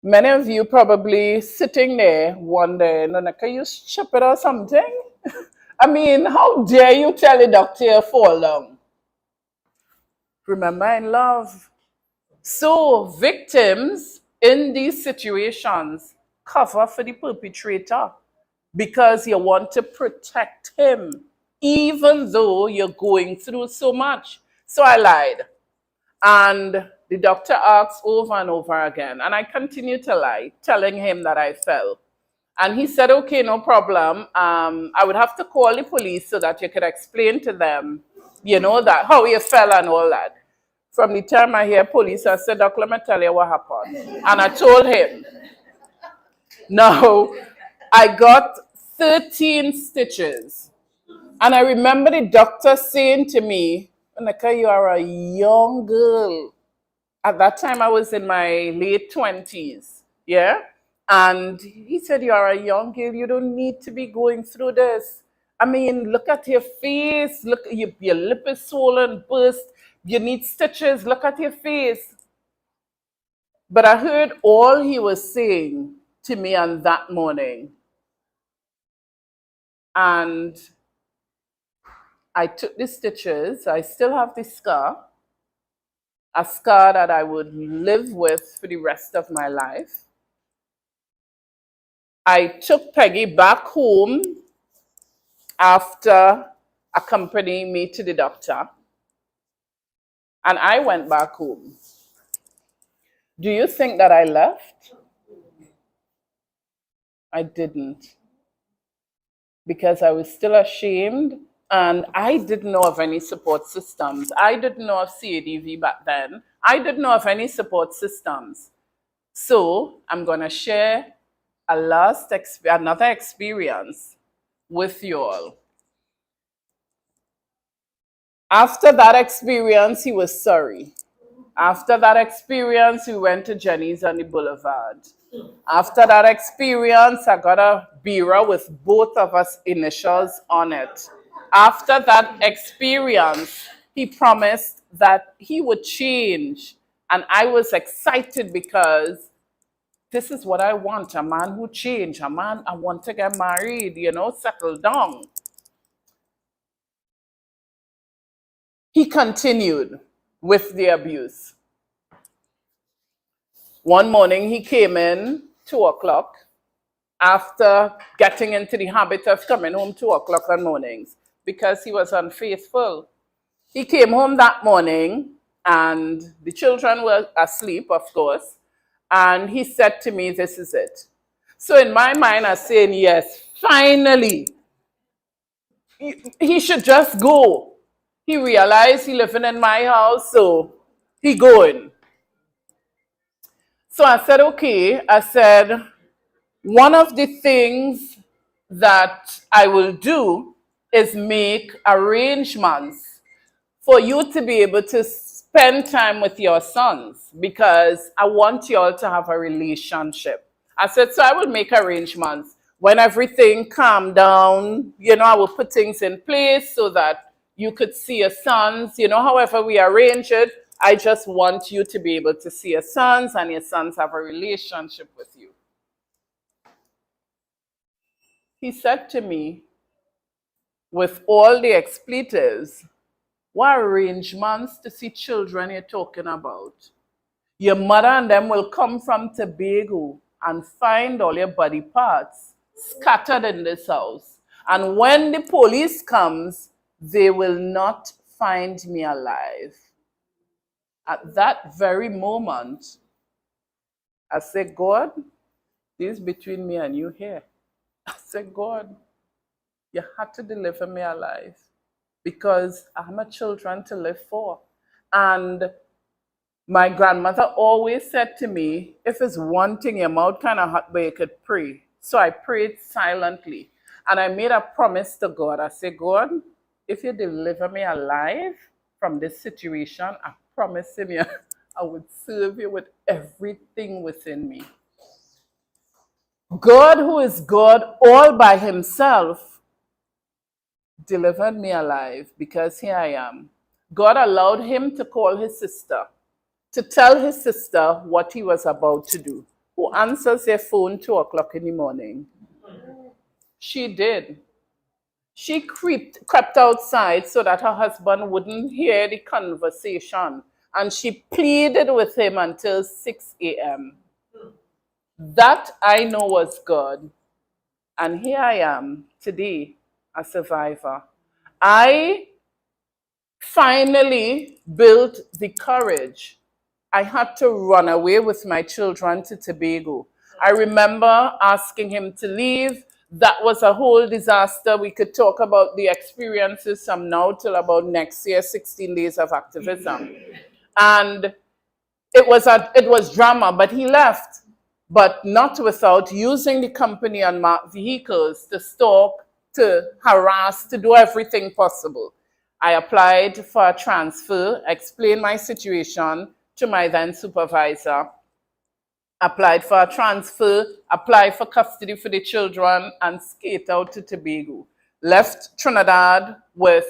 Many of you probably sitting there wondering, can you chip it or something? I mean, how dare you tell the doctor you fall down? Remember, in love. So victims in these situations cover for the perpetrator because you want to protect him, even though you're going through so much. So I lied. And the doctor asked over and over again, and I continued to lie, telling him that I fell. And he said, okay, no problem. I would have to call the police so that you could explain to them, you know, that how you fell and all that. From the time I hear police, I said, Doc, let me tell you what happened. And I told him. Now, I got 13 stitches. And I remember the doctor saying to me, Onika, you are a young girl. At that time, I was in my late 20s. Yeah? And he said, you are a young girl. You don't need to be going through this. I mean, look at your face. Look, your lip is swollen, burst. You need stitches. Look at your face. But I heard all he was saying to me on that morning. And I took the stitches. I still have the scar, a scar that I would live with for the rest of my life. I took Peggy back home after accompanying me to the doctor, and I went back home. Do you think that I left? I didn't, because I was still ashamed, and I didn't know of any support systems. I didn't know of CADV back then. I didn't know of any support systems. So I'm going to share another experience with you all. After that experience, he was sorry. After that experience, we went to Jenny's on the boulevard. After that experience, I got a bureau with both of us initials on it. After that experience, he promised that he would change. And I was excited because this is what I want, a man who changed, a man I want to get married, settle down. He continued with the abuse. One morning he came in 2 o'clock after getting into the habit of coming home 2 o'clock on mornings because he was unfaithful. He came home that morning and the children were asleep, of course, and he said to me, this is it. So in my mind, I was saying, yes, finally, he should just go. He realized he living in my house, so he going. So I said, okay. I said, one of the things that I will do is make arrangements for you to be able to spend time with your sons because I want you all to have a relationship. I said, so I will make arrangements. When everything calmed down, I will put things in place so that you could see your sons, however we arrange it. I just want you to be able to see your sons and your sons have a relationship with you. He said to me, with all the expletives, what arrangements to see children you're talking about? Your mother and them will come from Tobago and find all your body parts scattered in this house. And when the police comes, they will not find me alive. At that very moment, I said, God, this is between me and you here. I said, God, you had to deliver me alive because I have my children to live for. And my grandmother always said to me, if it's one thing, your mouth kind of hot, but you could pray. So I prayed silently. And I made a promise to God. I said, God, if you deliver me alive from this situation, I promise him I would serve you with everything within me. God, who is God all by himself, delivered me alive because here I am. God allowed him to call his sister, to tell his sister what he was about to do. Who answers their phone 2 o'clock in the morning? She did. She crept outside so that her husband wouldn't hear the conversation. And she pleaded with him until 6 a.m. That I know was God. And here I am today, a survivor. I finally built the courage. I had to run away with my children to Tobago. I remember asking him to leave. That was a whole disaster. We could talk about the experiences from now till about next year, 16 days of activism. And it was drama, but he left. But not without using the company unmarked vehicles to stalk, to harass, to do everything possible. I applied for a transfer, explained my situation to my then supervisor, applied for a transfer, applied for custody for the children, and skate out to Tobago. Left Trinidad with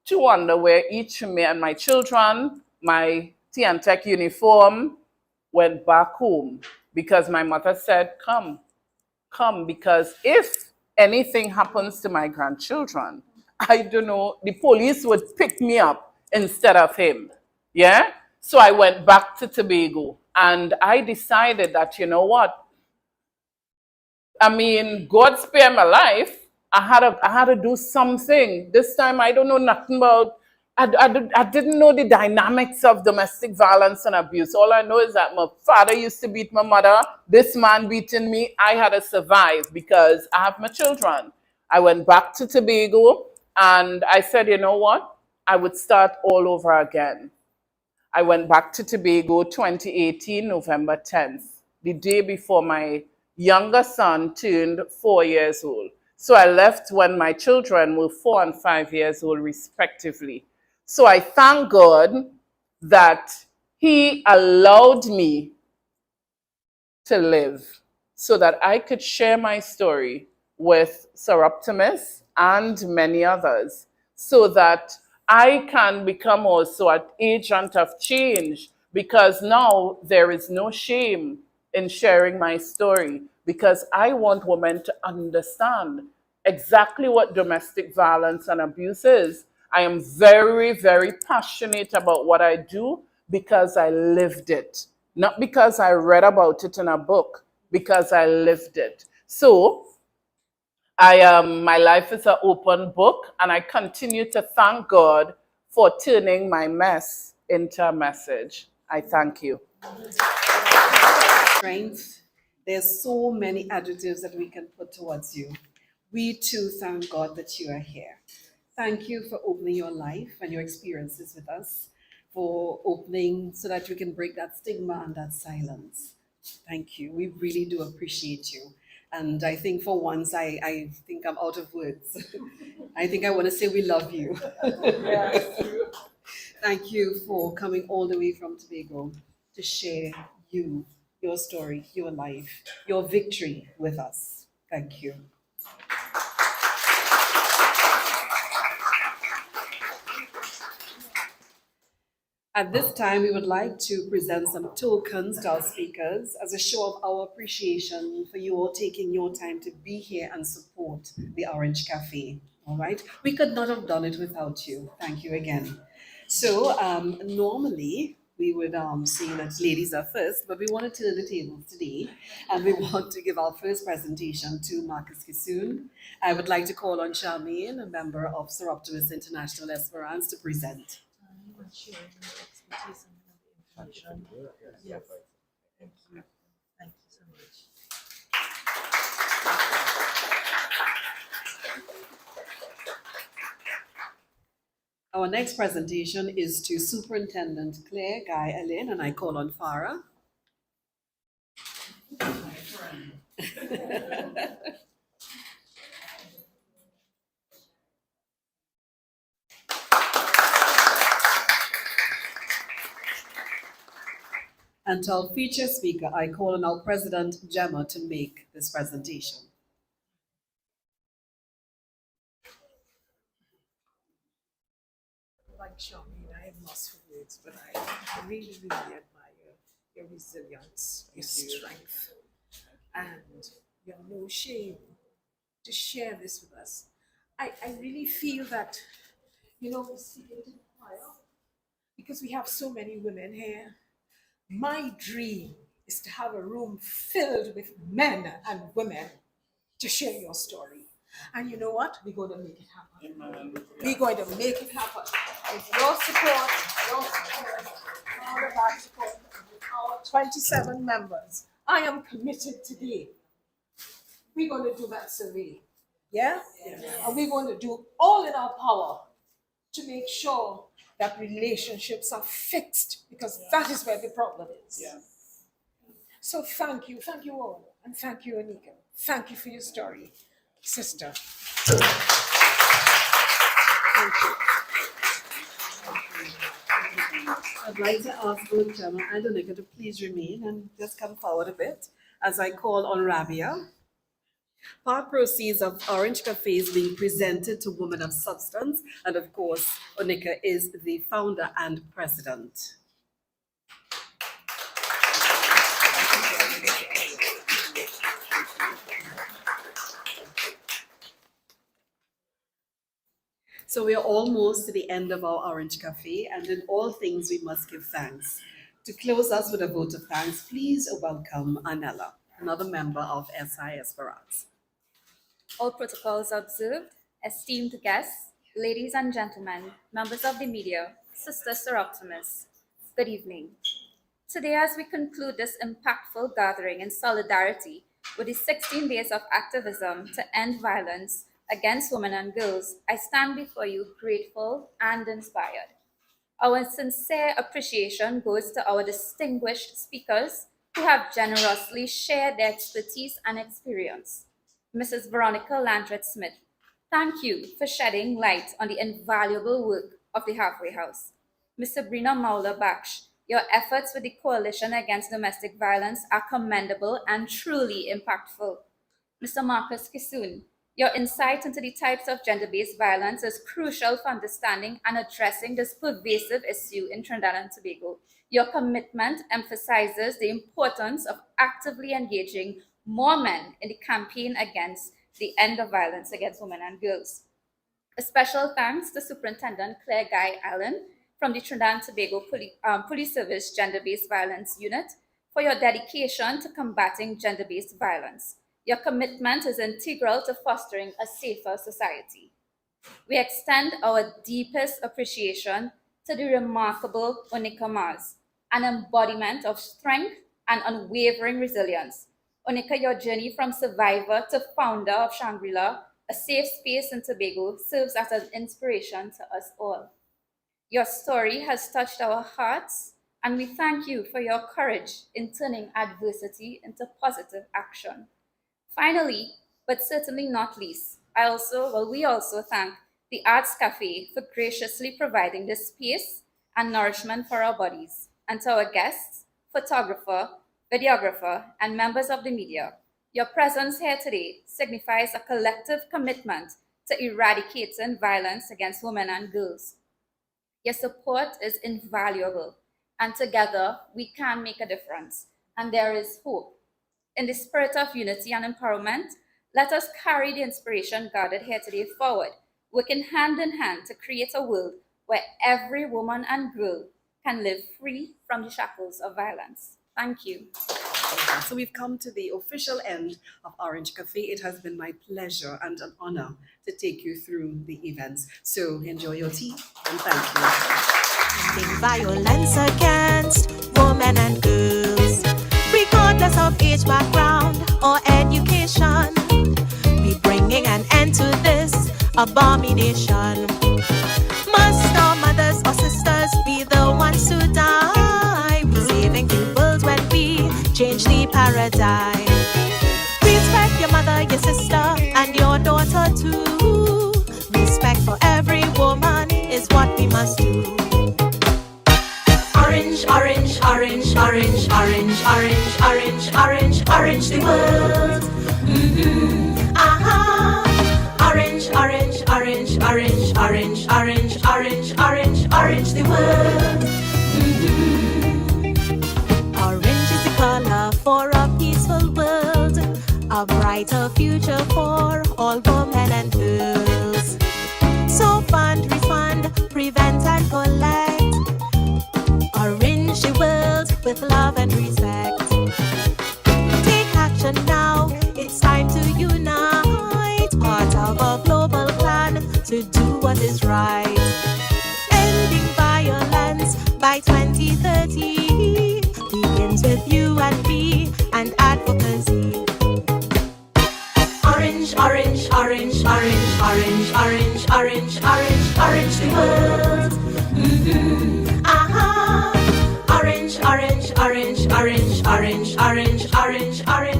2 underwear each for me and my children, my tea and tech uniform, went back home because my mother said, come, because if anything happens to my grandchildren, I don't know, the police would pick me up instead of him. Yeah? So I went back to Tobago and I decided that, you know what? I mean, God spared my life. I had to do something. This time I don't know nothing about, I didn't know the dynamics of domestic violence and abuse. All I know is that my father used to beat my mother. This man beating me. I had to survive because I have my children. I went back to Tobago and I said, you know what? I would start all over again. I went back to Tobago 2018, November 10th, the day before my younger son turned 4 years old. So I left when my children were 4 and 5 years old, respectively. So I thank God that He allowed me to live so that I could share my story with Soroptimists and many others so that I can become also an agent of change, because now there is no shame in sharing my story, because I want women to understand exactly what domestic violence and abuse is. I am very, very passionate about what I do because I lived it, not because I read about it in a book, because I lived it. So my life is an open book, and I continue to thank God for turning my mess into a message. I thank you. Strength. There's so many adjectives that we can put towards you. We too thank God that you are here. Thank you for opening your life and your experiences with us, for opening so that we can break that stigma and that silence. Thank you. We really do appreciate you. And I think for once, I think I'm out of words. I think I want to say we love you. Thank you for coming all the way from Tobago to share your story, your life, your victory with us. Thank you. At this time, we would like to present some tokens to our speakers as a show of our appreciation for you all taking your time to be here and support the Orange Café. All right? We could not have done it without you. Thank you again. So normally we would say that ladies are first, but we want to turn the tables today, and we want to give our first presentation to Marcus Kissoon. I would like to call on Charmaine, a member of Soroptimist International Esperance, to present. Sharing your expertise and information. Yes. Thank you. Thank you so much. Our next presentation is to Superintendent Claire Guy Alleyne, and I call on Farah. My friend. And to our feature speaker, I call on our President, Gemma, to make this presentation. Like Charmaine, I am lost for words, but I really, really admire your resilience, your strength, and your no shame to share this with us. I really feel that, we see it in choir because we have so many women here. My dream is to have a room filled with men and women to share your story. And you know what? We're going to make it happen. We're going to make it happen. With your support, all of our support, with our 27 members, I am committed today. We're going to do that survey. Yeah? Yes. And we're going to do all in our power to make sure that relationships are fixed, because that is where the problem is. Yeah. So thank you all, and thank you, Onika. Thank you for your story, sister. Thank you. I'd like to ask both Gemma and Onika to please remain and just come forward a bit as I call on Rabbia. Part proceeds of Orange Café is being presented to Women of Substance, and of course, Onika is the founder and president. So we are almost to the end of our Orange Cafe, and in all things we must give thanks. To close us with a vote of thanks, please welcome Anela, another member of SI Esperance. All protocols observed, esteemed guests, ladies and gentlemen, members of the media, Sister Soroptimist, good evening. Today, as we conclude this impactful gathering in solidarity with the 16 days of activism to end violence against women and girls, I stand before you grateful and inspired. Our sincere appreciation goes to our distinguished speakers who have generously shared their expertise and experience. Mrs. Veronica Landreth-Smith, thank you for shedding light on the invaluable work of the Halfway House. Ms. Sabrina Mowlah-Baksh, your efforts with the Coalition Against Domestic Violence are commendable and truly impactful. Mr. Marcus Kissoon, your insight into the types of gender-based violence is crucial for understanding and addressing this pervasive issue in Trinidad and Tobago. Your commitment emphasizes the importance of actively engaging more men in the campaign against the end of violence against women and girls. A special thanks to Superintendent Claire Guy Allen from the Trinidad and Tobago Police Service Gender-Based Violence Unit for your dedication to combating gender-based violence. Your commitment is integral to fostering a safer society. We extend our deepest appreciation to the remarkable Onika Mars, an embodiment of strength and unwavering resilience. Onika, your journey from survivor to founder of Shangri-La, a safe space in Tobago, serves as an inspiration to us all. Your story has touched our hearts, and we thank you for your courage in turning adversity into positive action. Finally, but certainly not least, we also thank the Arts Café for graciously providing this space and nourishment for our bodies, and to our guests, photographer, videographer, and members of the media. Your presence here today signifies a collective commitment to eradicating violence against women and girls. Your support is invaluable, and together we can make a difference, and there is hope. In the spirit of unity and empowerment, let us carry the inspiration gathered here today forward, working hand in hand to create a world where every woman and girl can live free from the shackles of violence. Thank you. So we've come to the official end of Orange Cafe. It has been my pleasure and an honor to take you through the events. So enjoy your tea and thank you. Ending violence against women and girls, regardless of age, background, or education. We bringing an end to this abomination. Must our mothers or sisters be the ones to die? We saving the world when we change the paradigm. Respect your mother, your sister, and your daughter too. Respect for every woman is what we must do. Orange, orange, orange, orange, orange, orange, orange, orange, orange the world. Orange, orange, orange, orange, orange, orange, orange, orange, orange the world. Orange is the color for a peaceful world, a brighter future for all women and girls. So fund, refund, prevent and collect. Orange the world with love and respect. Take action now, it's time to unite. Part of a global plan to do what is right. Ending violence by 2030 begins with you and me and advocacy. Orange, orange, orange, orange, orange, orange, orange, orange, orange the world. Orange, orange, orange, orange, orange, orange, orange, orange.